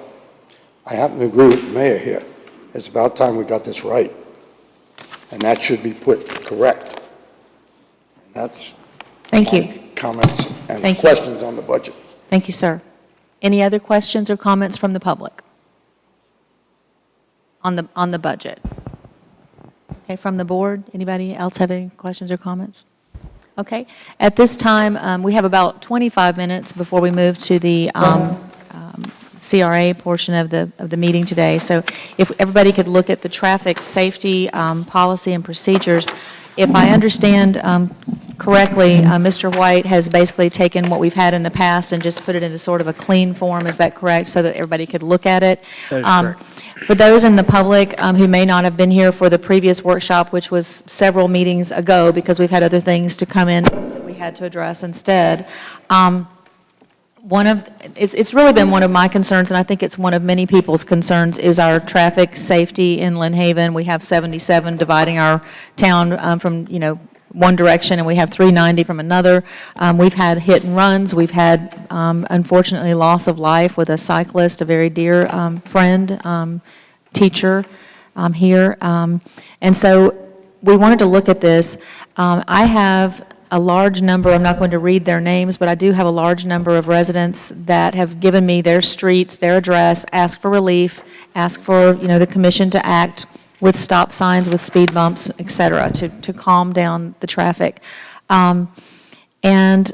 I happen to agree with the mayor here. It's about time we got this right, and that should be put correct. And that's Thank my you. comments and Thank you. questions on the budget. Thank you, sir. Any other questions or comments from the public on the budget? Okay, from the board, anybody else have any questions or comments? Okay, at this time, we have about 25 minutes before we move to the CRA portion of the meeting today. So if everybody could look at the traffic safety policy and procedures. If I understand correctly, Mr. White has basically taken what we've had in the past and just put it into sort of a clean form, is that correct? So that everybody could look at it? That is correct. For those in the public who may not have been here for the previous workshop, which was several meetings ago because we've had other things to come in that we had to address instead, it's really been one of my concerns, and I think it's one of many people's concerns, is our traffic safety in Lynn Haven. We have 77 dividing our town from, one direction, and we have 390 from another. We've had hit and runs. We've had, unfortunately, loss of life with a cyclist, a very dear friend, teacher here. And so we wanted to look at this. I have a large number, I'm not going to read their names, but I do have a large number of residents that have given me their streets, their address, asked for relief, asked for, the commission to act with stop signs, with speed bumps, et cetera, to calm down the traffic. And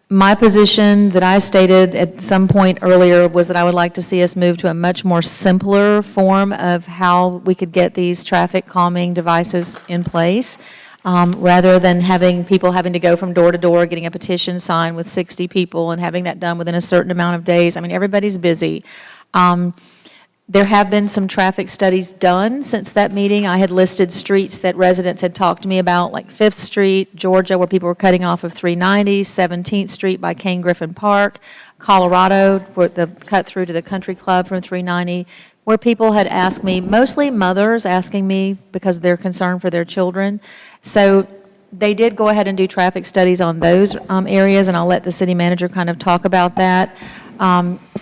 my position that I stated at some point earlier was that I would like to see us move to a much more simpler form of how we could get these traffic calming devices in place. Rather than having people having to go from door to door, getting a petition signed with 60 people and having that done within a certain amount of days. I mean, everybody's busy. There have been some traffic studies done since that meeting. I had listed streets that residents had talked to me about, like 5th Street, Georgia, where people were cutting off of 390, 17th Street by Kane Griffin Park, Colorado, for the cut through to the country club from 390, where people had asked me, mostly mothers asking me because they're concerned for their children. So they did go ahead and do traffic studies on those areas, and I'll let the city manager kind of talk about that.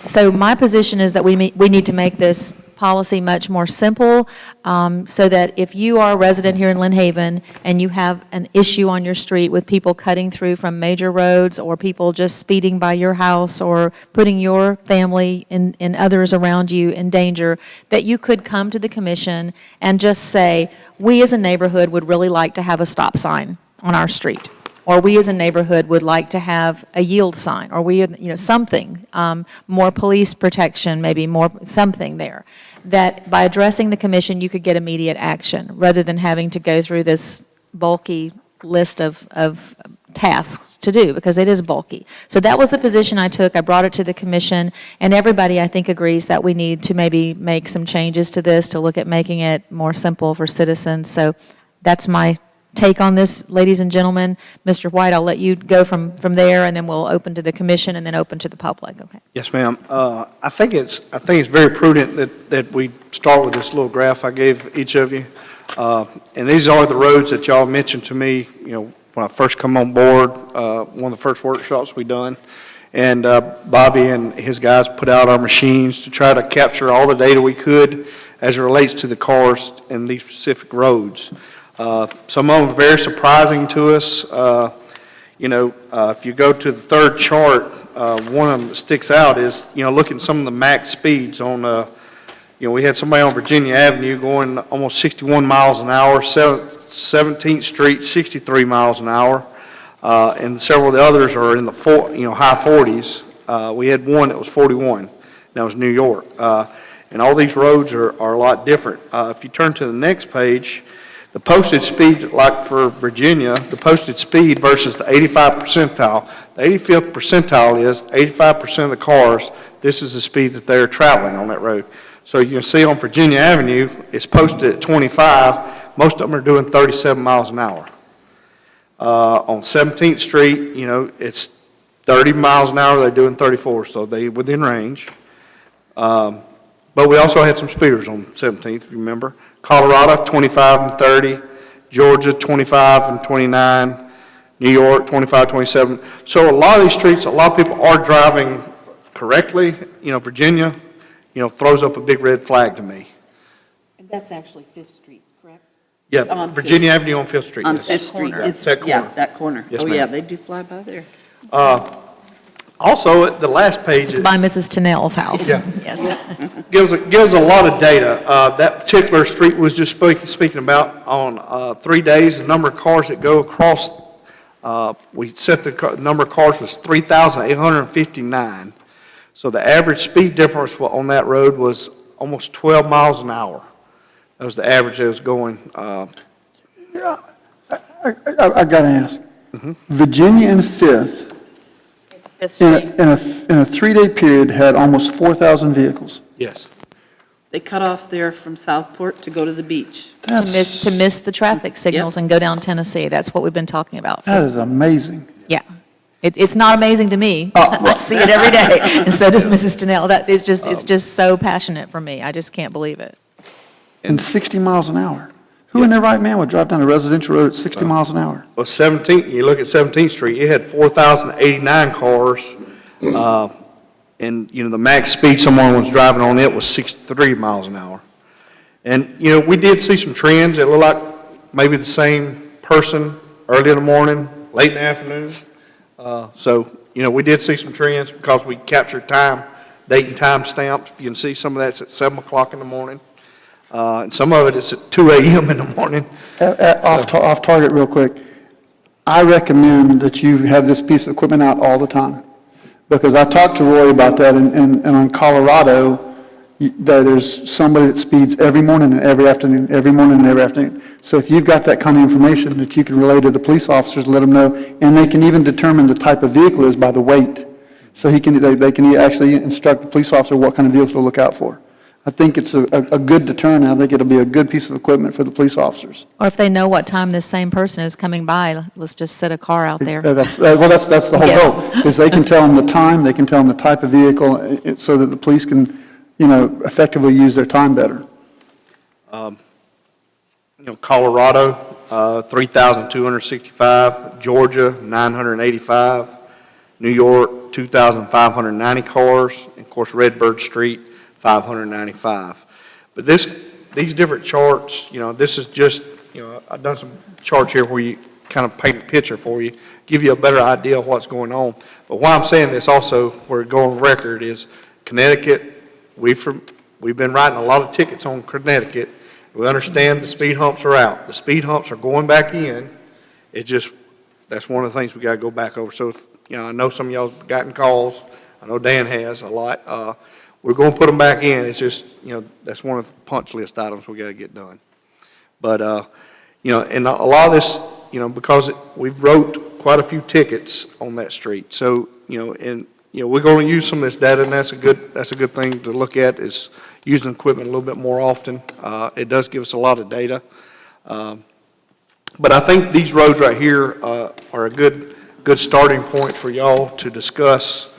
So my position is that we need to make this policy much more simple, so that if you are a resident here in Lynn Haven and you have an issue on your street with people cutting through from major roads or people just speeding by your house or putting your family and others around you in danger, that you could come to the commission and just say, we as a neighborhood would really like to have a stop sign on our street. or we as a neighborhood would like to have a yield sign, or something, more police protection, maybe more, something there, that by addressing the commission, you could get immediate action, rather than having to go through this bulky list of tasks to do, because it is bulky. So that was the position I took. I brought it to the commission, and everybody, I think, agrees that we need to maybe make some changes to this to look at making it more simple for citizens. So that's my take on this, ladies and gentlemen. Mr. White, I'll let you go from there, and then we'll open to the commission and then open to the public, okay? Yes, ma'am. I think it's very prudent that we start with this little graph I gave each of you. And these are the roads that y'all mentioned to me, when I first come on board, one of the first workshops we done. And Bobby and his guys put out our machines to try to capture all the data we could as it relates to the cars and these specific roads. Some of them are very surprising to us. If you go to the third chart, one of them that sticks out is, looking at some of the max speeds on, we had somebody on Virginia Avenue going almost 61 miles an hour, 17th Street, 63 miles an hour, and several of the others are in the high 40s. We had one that was 41. That was New York. And all these roads are a lot different. If you turn to the next page, the posted speed, like for Virginia, the posted speed versus the 85th percentile. The 85th percentile is 85% of the cars, this is the speed that they're traveling on that road. So you can see on Virginia Avenue, it's posted at 25. Most of them are doing 37 miles an hour. On 17th Street, it's 30 miles an hour, they're doing 34, so they're within range. But we also had some speeders on 17th, if you remember. Colorado, 25 and 30. Georgia, 25 and 29. New York, 25, 27. So a lot of these streets, a lot of people are driving correctly. Virginia, throws up a big red flag to me. And that's actually Fifth Street, correct? Yeah, It's on Virginia Fifth- Avenue on Fifth Street. On yes. Fifth Street. It's, That corner. yeah, that corner. Yes, Oh, ma'am. yeah, they do fly by there. Also, the last page It's by Mrs. Tennell's house. Yeah. Yes. gives a lot of data. That particular street was just speaking about on 3 days, the number of cars that go across. We set the number of cars was 3,859. So the average speed difference on that road was almost 12 miles an hour. That was the average that was going. I got to ask. Virginia and Fifth, Fifth in Street. a 3-day period, had almost 4,000 vehicles. Yes. They cut off there from Southport to go to the beach. To miss the traffic signals and go down Tennessee. That's what we've been talking about. That is amazing. Yeah. It's not amazing to me. I see it every day, and so does Mrs. Tennell. It's just so passionate for me. I just can't believe it. And 60 miles an hour. Who in their right man would drive down a residential road at 60 miles an hour? Well, you look at 17th Street, you had 4,089 cars, and, the max speed someone was driving on it was 63 miles an hour. And, we did see some trends. It looked like maybe the same person early in the morning, late in the afternoon. We did see some trends because we captured date and time stamps. You can see some of that's at 7 o'clock in the morning. And some of it is at 2 a.m. in the morning. Off target real quick. I recommend that you have this piece of equipment out all the time. Because I talked to Roy about that, and on Colorado, there's somebody that speeds every morning and every afternoon, every morning and every afternoon. So if you've got that kind of information that you can relay to the police officers, let them know, and they can even determine the type of vehicle is by the weight. So they can actually instruct the police officer what kind of vehicle to look out for. I think it's a good deterrent, and I think it'll be a good piece of equipment for the police officers. Or if they know what time this same person is coming by, let's just set a car out there. That's the whole goal, is they can tell them the time, they can tell them the type of vehicle, so that the police can, effectively use their time better. Colorado, 3,265, Georgia, 985, New York, 2,590 cars, and of course, Redbird Street, 595. But these different charts, this is just, I've done some charts here where you kind of paint a picture for you, give you a better idea of what's going on. But why I'm saying this also, where it go on record, is Connecticut, we've been writing a lot of tickets on Connecticut. We understand the speed humps are out. The speed humps are going back in. It just, that's one of the things we got to go back over. So if, I know some of y'all have gotten calls, I know Dan has a lot, we're going to put them back in, it's just, that's one of the punch list items we got to get done. But, and a lot of this, because we've wrote quite a few tickets on that street, so, we're going to use some of this data, and that's a good thing to look at, is using equipment a little bit more often. It does give us a lot of data. But I think these roads right here are a good starting point for y'all to discuss,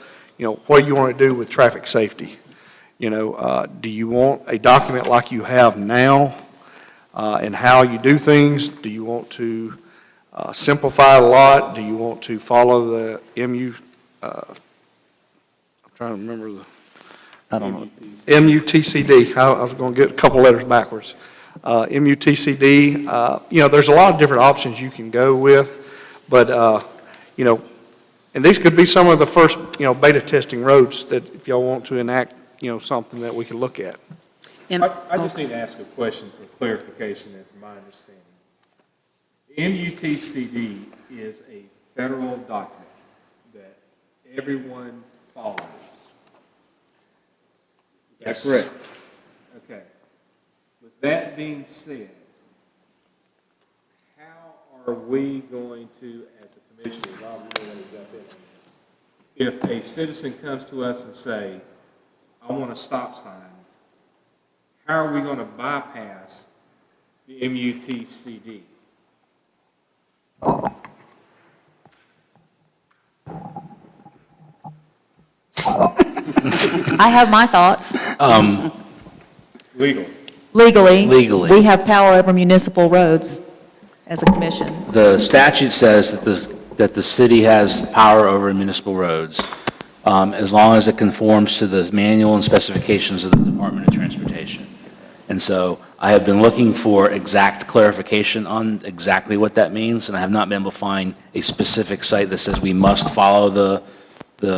what you want to do with traffic safety. Do you want a document like you have now, and how you do things? Do you want to simplify it a lot? Do you want to follow the I'm trying to remember the. I don't know. MUTCD. I was going to get a couple letters backwards. MUTCD, there's a lot of different options you can go with, but, and these could be some of the first, beta testing roads that if y'all want to enact, something that we can look at. I just need to ask a question for clarification and from my understanding. MUTCD is a federal document that everyone follows. Is that correct? Okay. With that being said, how are we going to, as a commissioner, Rob, you may want to jump in on this. If a citizen comes to us and say, I want a stop sign, how are we going to bypass the MUTCD? I have my thoughts. Legal. Legally. Legally. We have power over municipal roads as a commission. The statute says that the city has power over municipal roads, as long as it conforms to the manual and specifications of the Department of Transportation. And so I have been looking for exact clarification on exactly what that means, and I have not been able to find a specific site that says we must follow the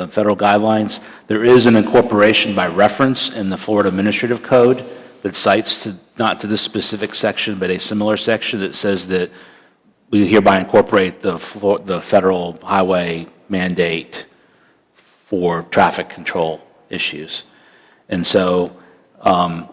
federal guidelines. There is an incorporation by reference in the Florida Administrative Code that cites not to this specific section, but a similar section that says that we hereby incorporate the federal highway mandate for traffic control issues. And so, the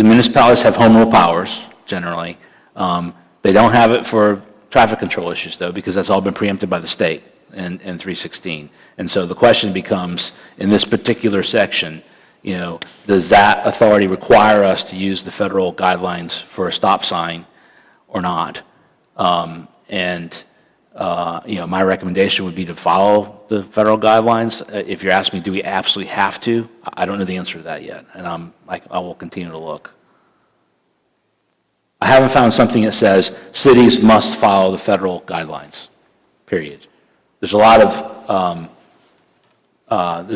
municipalities have home rule powers, generally. They don't have it for traffic control issues, though, because that's all been preempted by the state in 316. And so the question becomes, in this particular section, does that authority require us to use the federal guidelines for a stop sign or not? My recommendation would be to follow the federal guidelines. If you're asking me, do we absolutely have to? I don't know the answer to that yet, and I will continue to look. I haven't found something that says cities must follow the federal guidelines, period. There's a lot of, I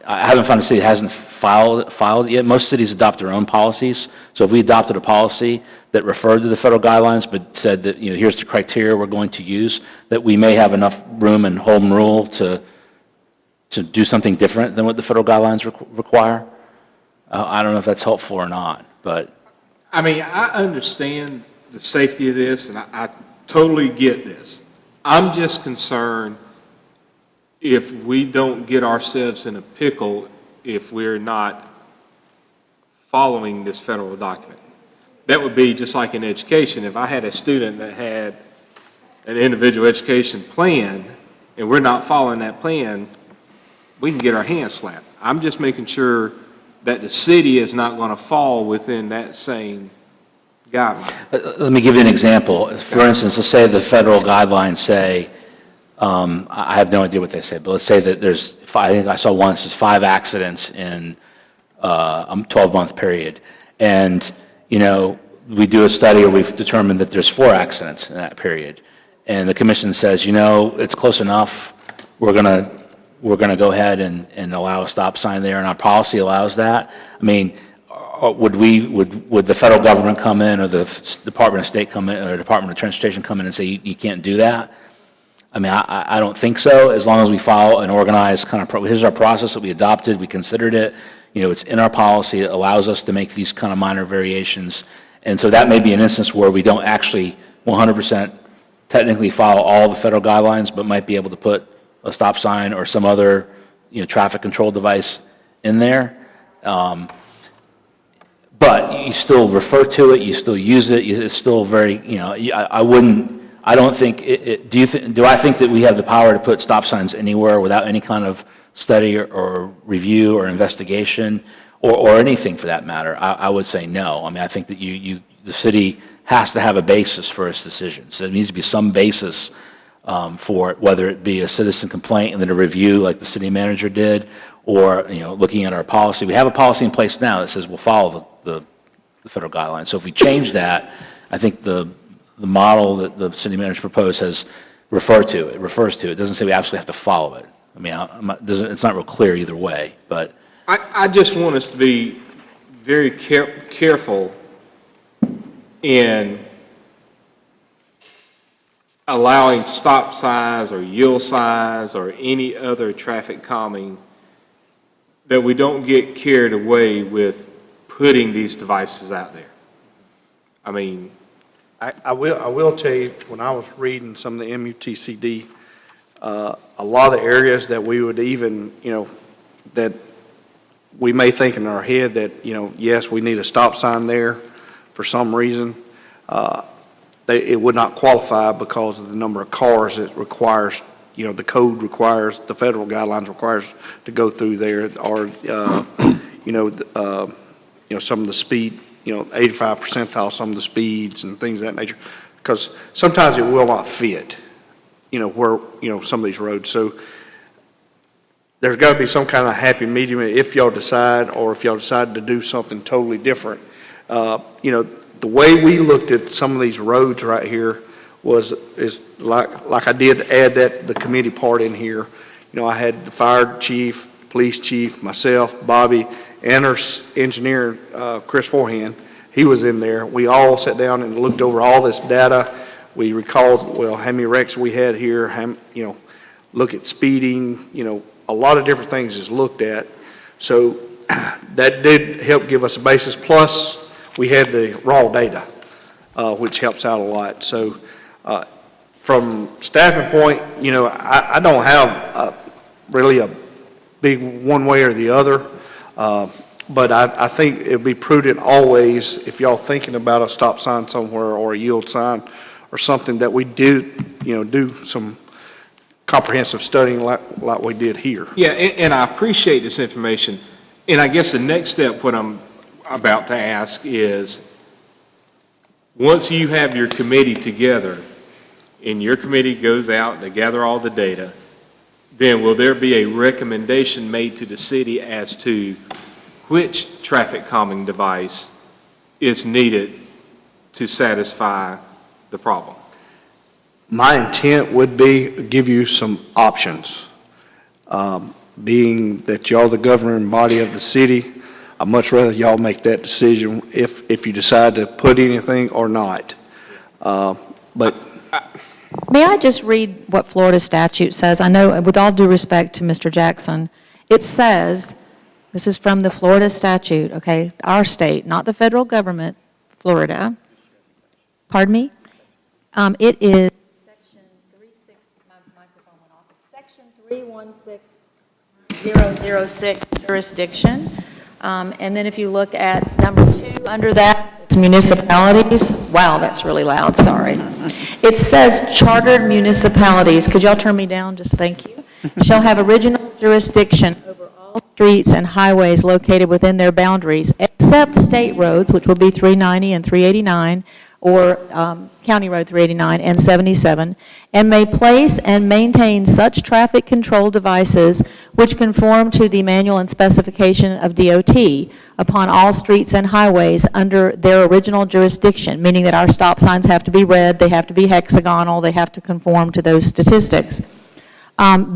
haven't found a city that hasn't filed it yet. Most cities adopt their own policies. So if we adopted a policy that referred to the federal guidelines but said that, here's the criteria we're going to use, that we may have enough room and home rule to do something different than what the federal guidelines require. I don't know if that's helpful or not, but. I mean, I understand the safety of this, and I totally get this. I'm just concerned if we don't get ourselves in a pickle if we're not following this federal document. That would be just like in education. If I had a student that had an individual education plan and we're not following that plan, we can get our hands slapped. I'm just making sure that the city is not going to fall within that same guideline. Let me give you an example. For instance, let's say the federal guidelines say, I have no idea what they say, but let's say that there's I think I saw once, there's 5 accidents in a 12-month period. And, we do a study or we've determined that there's 4 accidents in that period. And the commission says, it's close enough, we're going to go ahead and allow a stop sign there, and our policy allows that. I mean, would the federal government come in, or the Department of State come in, or the Department of Transportation come in and say, you can't do that? I mean, I don't think so, as long as we follow an organized kind of, here's our process that we adopted, we considered it, it's in our policy, it allows us to make these kind of minor variations. And so that may be an instance where we don't actually 100% technically follow all the federal guidelines, but might be able to put a stop sign or some other, traffic control device in there. But you still refer to it, you still use it, it's still very, I don't think, do I think that we have the power to put stop signs anywhere without any kind of study or review or investigation or anything for that matter? I would say no. I mean, I think that the city has to have a basis for its decisions. There needs to be some basis for it, whether it be a citizen complaint and then a review like the city manager did, or, looking at our policy. We have a policy in place now that says we'll follow the federal guidelines. So if we change that, I think the model that the city manager proposed refers to it. It doesn't say we absolutely have to follow it. I mean, it's not real clear either way, but. I just want us to be very careful in allowing stop signs or yield signs or any other traffic calming, that we don't get carried away with putting these devices out there. I mean, I will tell you, when I was reading some of the MUTCD, a lot of the areas that we would even, that we may think in our head that, yes, we need a stop sign there for some reason, it would not qualify because of the number of cars it requires, the code requires, the federal guidelines requires to go through there, or, some of the speed, 85 percentile, some of the speeds and things of that nature, because sometimes it will not fit, where, some of these roads. So there's got to be some kind of happy medium if y'all decide, or if y'all decide to do something totally different. The way we looked at some of these roads right here is like I did add the committee part in here. I had the fire chief, police chief, myself, Bobby, and our engineer, Chris Forehand. He was in there. We all sat down and looked over all this data. We recalled, how many wrecks we had here, look at speeding, a lot of different things is looked at. So that did help give us a basis. Plus, we had the raw data, which helps out a lot. So from staffing point, I don't have really a big one way or the other. But I think it'd be prudent always, if y'all thinking about a stop sign somewhere or a yield sign or something, that we do some comprehensive studying like we did here. yeah, and I appreciate this information. And I guess the next step, what I'm about to ask is, once you have your committee together, and your committee goes out, they gather all the data, then will there be a recommendation made to the city as to which traffic calming device is needed to satisfy the problem? My intent would be to give you some options. Being that y'all the governing body of the city, I'd much rather y'all make that decision if you decide to put anything or not. But May I just read what Florida statute says? I know, with all due respect to Mr. Jackson, it says, this is from the Florida statute, okay, our state, not the federal government, Florida. Pardon me? It is section 36, my microphone went off. Section 316006 jurisdiction. And then if you look at number 2 under that, it's municipalities. Wow, that's really loud, sorry. It says chartered municipalities. Could y'all turn me down? Just thank you. Shall have original jurisdiction over all streets and highways located within their boundaries, except state roads, which will be 390 and 389, or County Road 389 and 77, and may place and maintain such traffic control devices which conform to the manual and specification of DOT upon all streets and highways under their original jurisdiction, meaning that our stop signs have to be red, they have to be hexagonal, they have to conform to those statistics.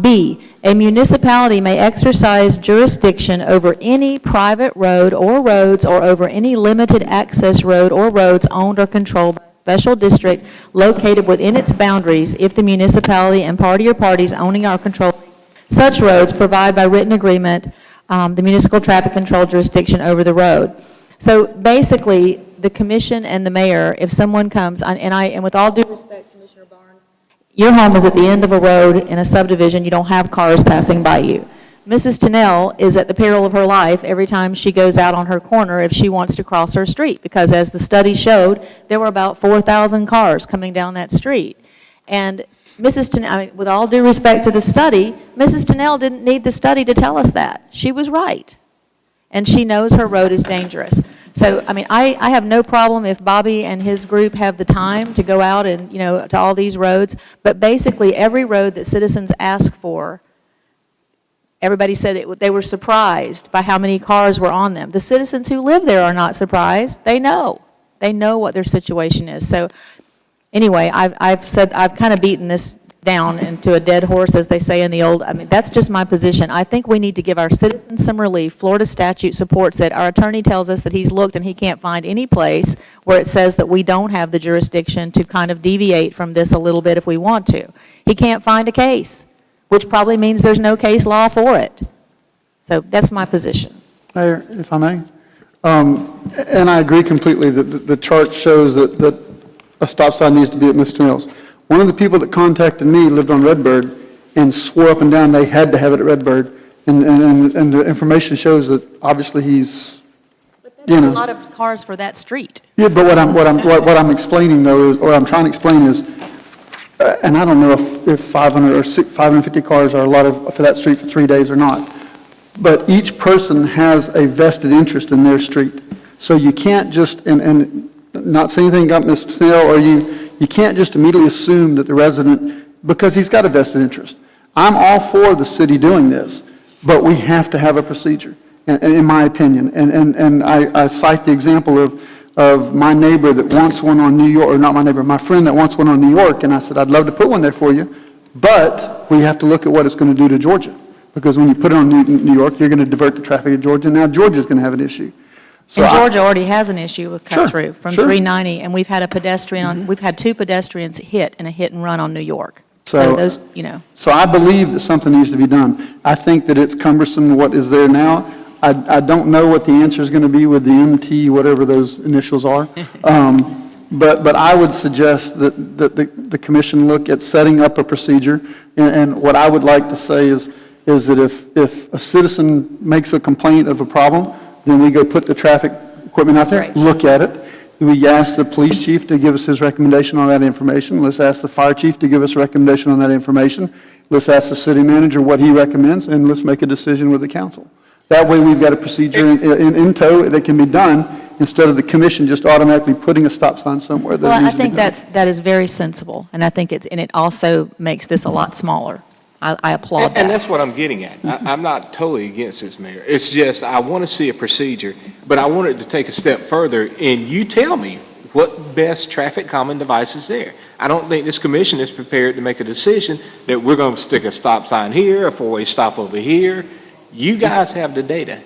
B, a municipality may exercise jurisdiction over any private road or roads or over any limited access road or roads owned or controlled by a special district located within its boundaries if the municipality and party or parties owning or controlling such roads provide by written agreement the municipal traffic control jurisdiction over the road. So basically, the commission and the mayor, if someone comes, and with all due respect, Commissioner Barnes, Your home is at the end of a road in a subdivision, you don't have cars passing by you. Mrs. Tennell is at the peril of her life every time she goes out on her corner if she wants to cross her street, because as the study showed, there were about 4,000 cars coming down that street. And Mrs. Tennell, I mean, with all due respect to the study, Mrs. Tennell didn't need the study to tell us that. She was right. And she knows her road is dangerous. So, I mean, I have no problem if Bobby and his group have the time to go out and, to all these roads. But basically, every road that citizens ask for, everybody said they were surprised by how many cars were on them. The citizens who live there are not surprised. They know. They know what their situation is. So, anyway, I've kind of beaten this down into a dead horse, as they say in the old, I mean, that's just my position. I think we need to give our citizens some relief. Florida statute supports it. Our attorney tells us that he's looked and he can't find any place where it says that we don't have the jurisdiction to kind of deviate from this a little bit if we want to. He can't find a case, which probably means there's no case law for it. So that's my position. Mayor, if I may, and I agree completely that the chart shows that a stop sign needs to be at Ms. Tennell's. One of the people that contacted me lived on Redbird and swore up and down they had to have it at Redbird. And the information shows that obviously he's, But there's a lot of cars for that street. Yeah, but what I'm explaining though is, or I'm trying to explain is, and I don't know if 500 or 550 cars are a lot for that street for 3 days or not. But each person has a vested interest in their street. So you can't just, and not saying anything about Ms. Tennell or you can't just immediately assume that the resident, because he's got a vested interest. I'm all for the city doing this, but we have to have a procedure, in my opinion. And I cite the example of my neighbor that wants one on New York, or not my neighbor, my friend that wants one on New York, and I said, I'd love to put one there for you, but we have to look at what it's going to do to Georgia. Because when you put it on New York, you're going to divert the traffic to Georgia, and now Georgia's going to have an issue. So And Georgia already has an issue with cut-through from sure. 390, and we've had we've had 2 pedestrians hit in a hit-and-run on New York. So So- those, So I believe that something needs to be done. I think that it's cumbersome what is there now. I don't know what the answer is going to be with the MT, whatever those initials are. But I would suggest that the commission look at setting up a procedure. And what I would like to say is that if a citizen makes a complaint of a problem, then we go put the traffic equipment out there, Right. look at it. We ask the police chief to give us his recommendation on that information. Let's ask the fire chief to give us a recommendation on that information. Let's ask the city manager what he recommends, and let's make a decision with the council. That way, we've got a procedure in tow that can be done, instead of the commission just automatically putting a stop sign somewhere that well, I needs to be think done. that is very sensible, and I think it also makes this a lot smaller. I applaud And that. that's what I'm getting at. I'm not totally against this, Mayor. It's just, I want to see a procedure, but I want it to take a step further, and you tell me what best traffic calming device is there. I don't think this commission is prepared to make a decision that we're going to stick a stop sign here, a four-way stop over here. You guys have the data.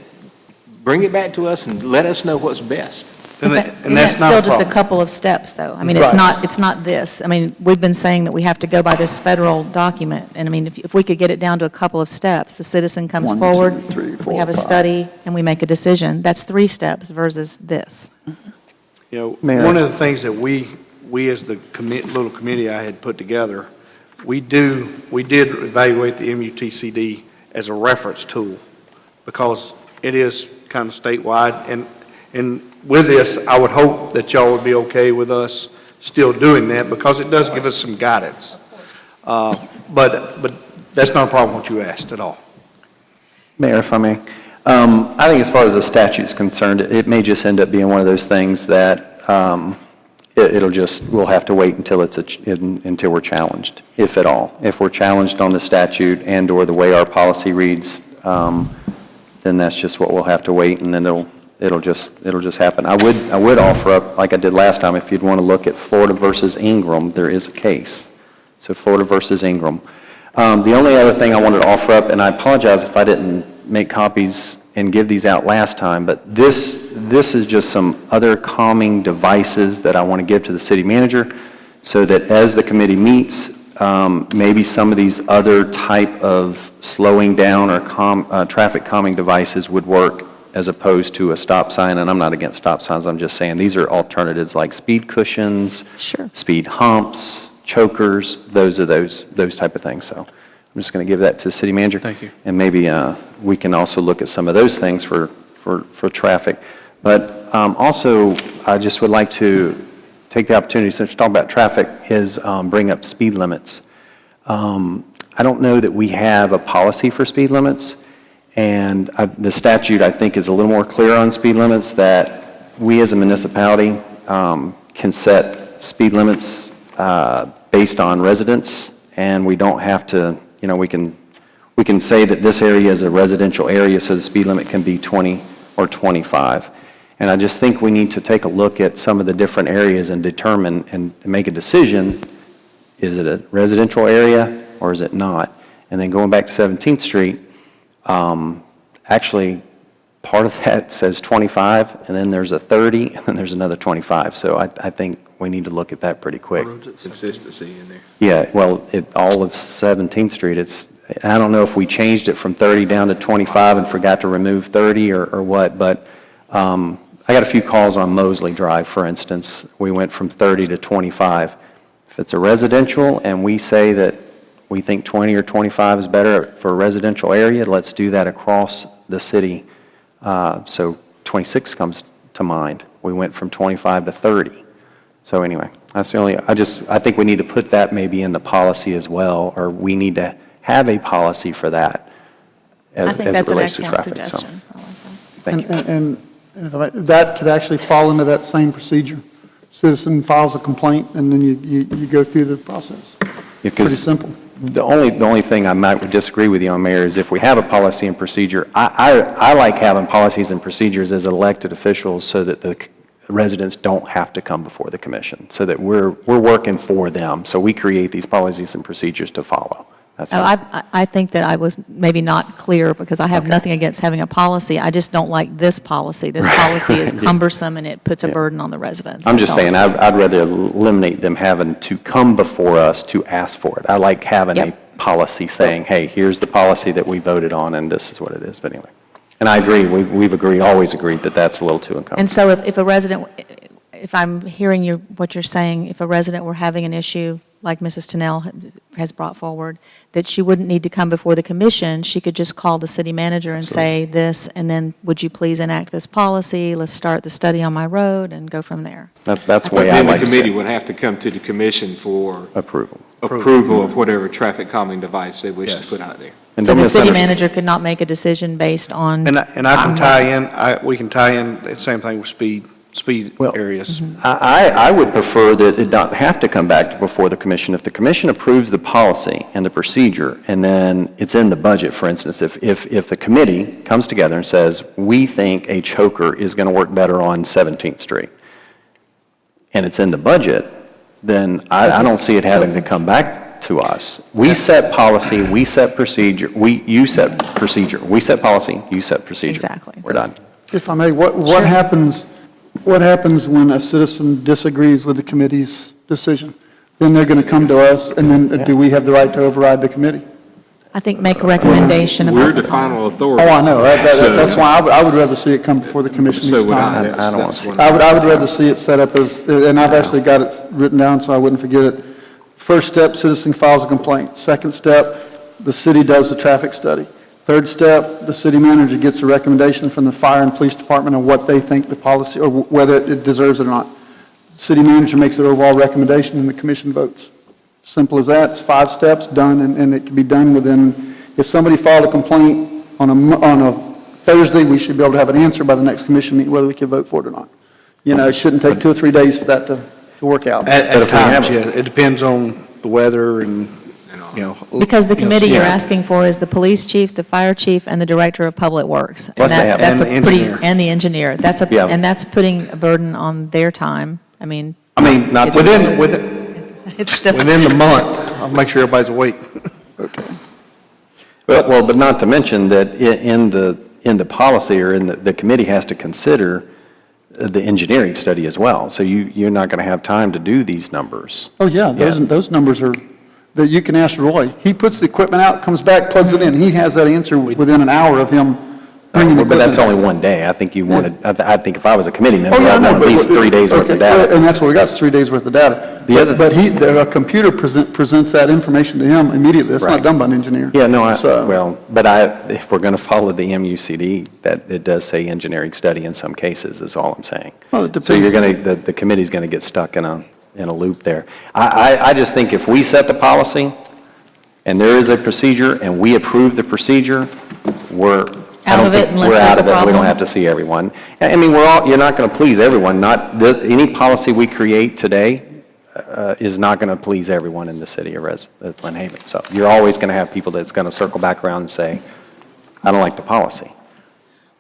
Bring it back to us and let us know what's best. And And that's that's not still a just a problem. couple of steps, though. I mean, Right. it's not this. I mean, we've been saying that we have to go by this federal document, and I mean, if we could get it down to a couple of steps, the citizen comes 1, 2, forward, 3, we 4, have a 5. study, and we make a decision. That's 3 steps versus this. Mayor. One of the things that we as the little committee I had put together, we did evaluate the MUTCD as a reference tool, because it is kind of statewide, and with this, I would hope that y'all would be okay with us still doing that, because it does give us some guidance. But that's not a problem what you asked at all. Mayor, if I may, I think as far as the statute's concerned, it may just end up being one of those things that we'll have to wait until until we're challenged, if at all. If we're challenged on the statute and/or the way our policy reads, then that's just what we'll have to wait, and then it'll just happen. I would offer up, like I did last time, if you'd want to look at Florida versus Ingram, there is a case. So Florida versus Ingram. The only other thing I wanted to offer up, and I apologize if I didn't make copies and give these out last time, but this is just some other calming devices that I want to give to the city manager, so that as the committee meets, maybe some of these other type of slowing down or traffic calming devices would work, as opposed to a stop sign. And I'm not against stop signs, I'm just saying these are alternatives like speed cushions, Sure. speed humps, chokers, those type of things. So I'm just going to give that to the city manager. Thank you. And maybe we can also look at some of those things for traffic. But also, I just would like to take the opportunity, since we're talking about traffic, is bring up speed limits. I don't know that we have a policy for speed limits, and the statute, I think, is a little more clear on speed limits, that we as a municipality can set speed limits based on residents, and we don't have to, we can say that this area is a residential area, so the speed limit can be 20 or 25. And I just think we need to take a look at some of the different areas and determine and make a decision, is it a residential area or is it not? And then going back to 17th Street, actually, part of that says 25, and then there's a 30, and then there's another 25. So I think we need to look at that pretty quick. Consistency in there. Yeah, well, all of 17th Street, I don't know if we changed it from 30 down to 25 and forgot to remove 30 or what, but I got a few calls on Mosley Drive, for instance. We went from 30 to 25. If it's a residential and we say that we think 20 or 25 is better for a residential area, let's do that across the city. So 26 comes to mind. We went from 25 to 30. So anyway, that's the only, I think we need to put that maybe in the policy as well, or we need to have a policy for that as it relates to traffic. I think that's an excellent suggestion. I like that. Thank you. And that could actually fall into that same procedure. Citizen files a complaint, and then you go through the process. Pretty simple. The only thing I might disagree with you on, Mayor, is if we have a policy and procedure, I like having policies and procedures as elected officials so that the residents don't have to come before the commission, so that we're working for them. So we create these policies and procedures to follow. That's I think that I was maybe not clear, because I have nothing against having a policy. I just don't like this policy. This policy is cumbersome, and it puts a burden on the residents. I'm just saying, I'd rather eliminate them having to come before us to ask for it. I like having a policy saying, hey, here's the policy that we voted on, and this is what it is. But anyway, and I agree, we've always agreed that that's a little too encumbersome. And so if a resident, if I'm hearing what you're saying, if a resident were having an issue, like Mrs. Tennell has brought forward, that she wouldn't need to come before the commission, she could just call the city manager and say this, and then would you please enact this policy, let's start the study on my road, and go from there. That's the way I Then the like to committee say would have to come to the commission for approval. approval of whatever traffic calming device they wish to put out there. And So don't the city misunderstand- manager could not make a decision based on... And I can tie in, we can tie in, the same thing with speed areas. I would prefer that it not have to come back before the commission. If the commission approves the policy and the procedure, and then it's in the budget, for instance, if the committee comes together and says, we think a choker is going to work better on 17th Street, and it's in the budget, then I don't see it having to come back to us. We set policy, we set procedure, you set procedure. We set policy, you set procedure. Exactly. We're done. If I may, what happens when a citizen disagrees with the committee's decision? Then they're going to come to us, and then do we have the right to override the committee? I think make a recommendation We're about the the final policy. authority. Oh, I know, So- that's why I would rather see it come before the commission So each would I. time. That's- I don't that's want what I would rather see it set up as, and I've actually got it written down so I wouldn't forget it. First step, citizen files a complaint. Second step, the city does the traffic study. Third step, the city manager gets a recommendation from the fire and police department on what they think the policy, or whether it deserves it or not. City manager makes an overall recommendation and the commission votes. Simple as that. It's 5 steps, done, and it can be done within, if somebody filed a complaint on a Thursday, we should be able to have an answer by the next commission meeting whether we can vote for it or not. It shouldn't take 2 or 3 days for that to work out. At times, yeah, it depends on the weather and, Because the committee you're asking for is the police chief, the fire chief, and the director of public works. Plus they have- That's and a the pretty- engineer. And the engineer. Yeah. And that's putting a burden on their time. I mean... not it's- within It's still... the month, I'll make sure everybody's awake. But not to mention that in the policy, or in the committee has to consider the engineering study as well. So you're not going to have time to do these numbers. Oh, yeah, those numbers are, that you can ask Roy. He puts the equipment out, comes back, plugs it in. He has that answer within an hour of him bringing But that's equipment. only one day. I think you wanted, I think if I was a committee member, Oh, yeah, I I'd know, want at least 3 days worth of okay, data. and that's what we got, is 3 days worth of data. The other- But a computer presents that information to him immediately. It's not Right. done by an engineer. Yeah, no, So- if we're going to follow the MUCD, that it does say engineering study in some cases, is all I'm saying. Well, it So you're depends. going to, the committee's going to get stuck in a loop there. I just think if we set the policy, and there is a procedure, and we approve the procedure, we're, I Out don't of it think unless we're out there's a of it. We problem. don't have to see everyone. I mean, you're not going to please everyone, not, any policy we create today is not going to please everyone in the city of Lynn Haven. So you're always going to have people that's going to circle back around and say, I don't like the policy.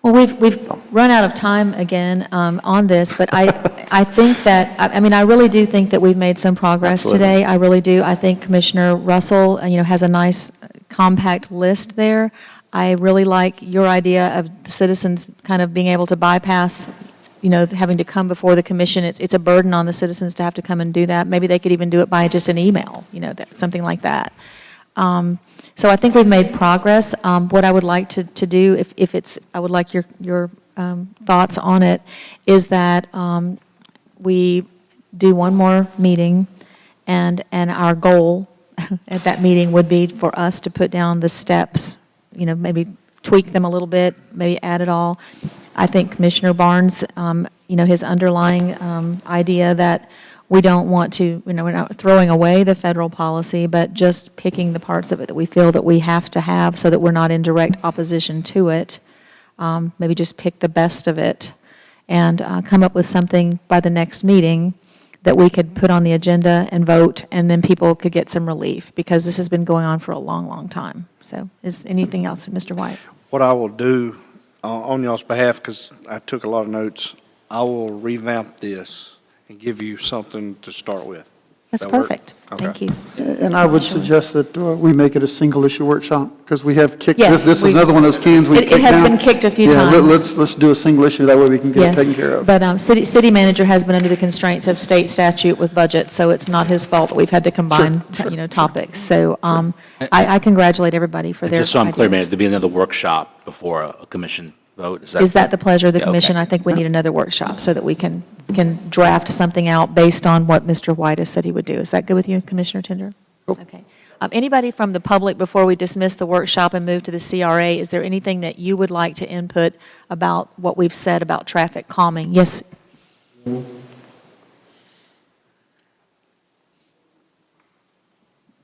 Well, we've run out of time again on this, but I think that, I mean, I really do think that we've made some progress Absolutely. today. I really do. I think Commissioner Russell, has a nice compact list there. I really like your idea of the citizens kind of being able to bypass, having to come before the commission. It's a burden on the citizens to have to come and do that. Maybe they could even do it by just an email, something like that. So I think we've made progress. What I would like to do, I would like your thoughts on it, is that we do one more meeting, and our goal at that meeting would be for us to put down the steps, maybe tweak them a little bit, maybe add it all. I think Commissioner Barnes, his underlying idea that we don't want to, we're not throwing away the federal policy, but just picking the parts of it that we feel that we have to have so that we're not in direct opposition to it. Maybe just pick the best of it and come up with something by the next meeting that we could put on the agenda and vote, and then people could get some relief, because this has been going on for a long, long time. So is anything else, Mr. White? What I will do on y'all's behalf, because I took a lot of notes, I will revamp this and give you something to start with. That's That work? perfect. Okay. Thank you. And I would suggest that we make it a single-issue workshop, because we have kicked, Yes, this is we- another one of those cans we It kicked down. has been kicked a few Yeah, times. let's do a single issue, that way we can get it taken care Yes, of. but city manager has been under the constraints of state statute with budget, so it's not his fault that we've had to combine, topics. So I congratulate everybody for their Just so I'm clear, Mayor, ideas. there'll be another workshop before a commission vote? Is that the pleasure of the Yeah, okay. commission? I think we need another workshop so that we can draft something out based on what Mr. White has said he would do. Is that good with you, Commissioner Tender? Okay. Anybody from the public, before we dismiss the workshop and move to the CRA, is there anything that you would like to input about what we've said about traffic calming? Yes?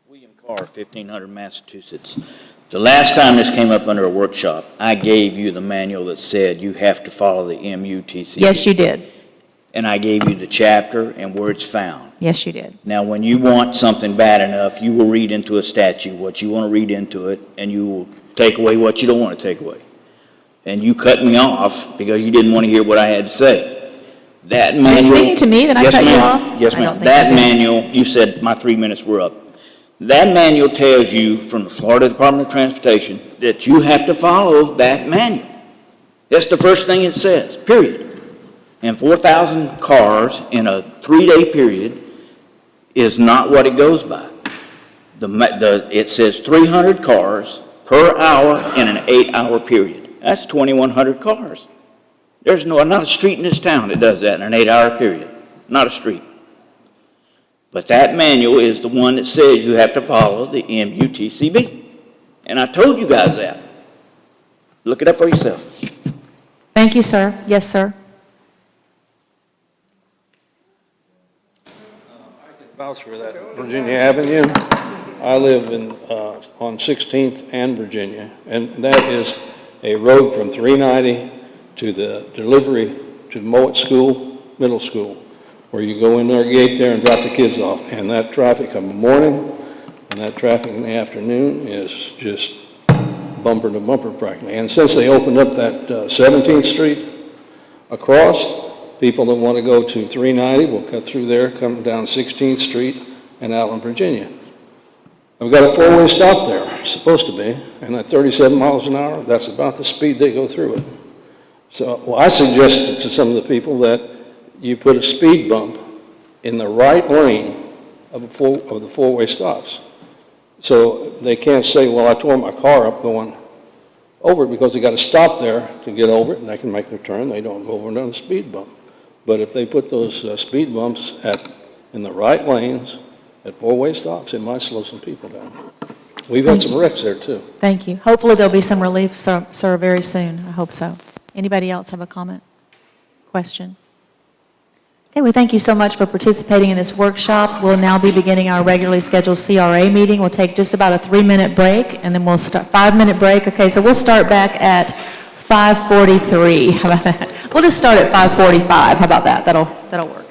William Carr, 1500 Massachusetts. The last time this came up under a workshop, I gave you the manual that said you have to follow the MUTC. Yes, you did. And I gave you the chapter and where it's found. Yes, you did. Now, when you want something bad enough, you will read into a statute what you want to read into it, and you will take away what you don't want to take away. And you cut me off because you didn't want to hear what I had to say. That manual... You're speaking to me, then I Yes, cut you ma'am. off? Yes, I don't ma'am. think That I did. manual, you said my 3 minutes were up. That manual tells you from the Florida Department of Transportation that you have to follow that manual. That's the first thing it says, period. And 4,000 cars in a 3-day period is not what it goes by. It says 300 cars per hour in an 8-hour period. That's 2,100 cars. There's not a street in this town that does that in an 8-hour period. Not a street. But that manual is the one that says you have to follow the MUTCB. And I told you guys that. Look it up for yourself. Thank you, sir. Yes, sir. Vouch for that. Virginia Avenue. I live on 16th and Virginia, and that is a road from 390 to the delivery to Mowat School, middle school, where you go in their gate there and drop the kids off. And that traffic in the morning and that traffic in the afternoon is just bumper to bumper practically. And since they opened up that 17th Street across, people that want to go to 390 will cut through there, come down 16th Street and out in Virginia. I've got a 4-way stop there, it's supposed to be, and at 37 miles an hour, that's about the speed they go through it. So, well, I suggested to some of the people that you put a speed bump in the right lane of the 4-way stops. So they can't say, well, I tore my car up going over it because they got to stop there to get over it, and they can make their turn. They don't go over another speed bump. But if they put those speed bumps in the right lanes at four-way stops, it might slow some people down. We've had some wrecks there, too. Thank you. Hopefully, there'll be some relief, sir, very soon. I hope so. Anybody else have a comment, question? Okay, we thank you so much for participating in this workshop. We'll now be beginning our regularly scheduled CRA meeting. We'll take just about a 3-minute break, and then we'll start, 5-minute break. Okay, so we'll start back at 5:43. How about that? We'll just start at 5:45. How about that? That'll work.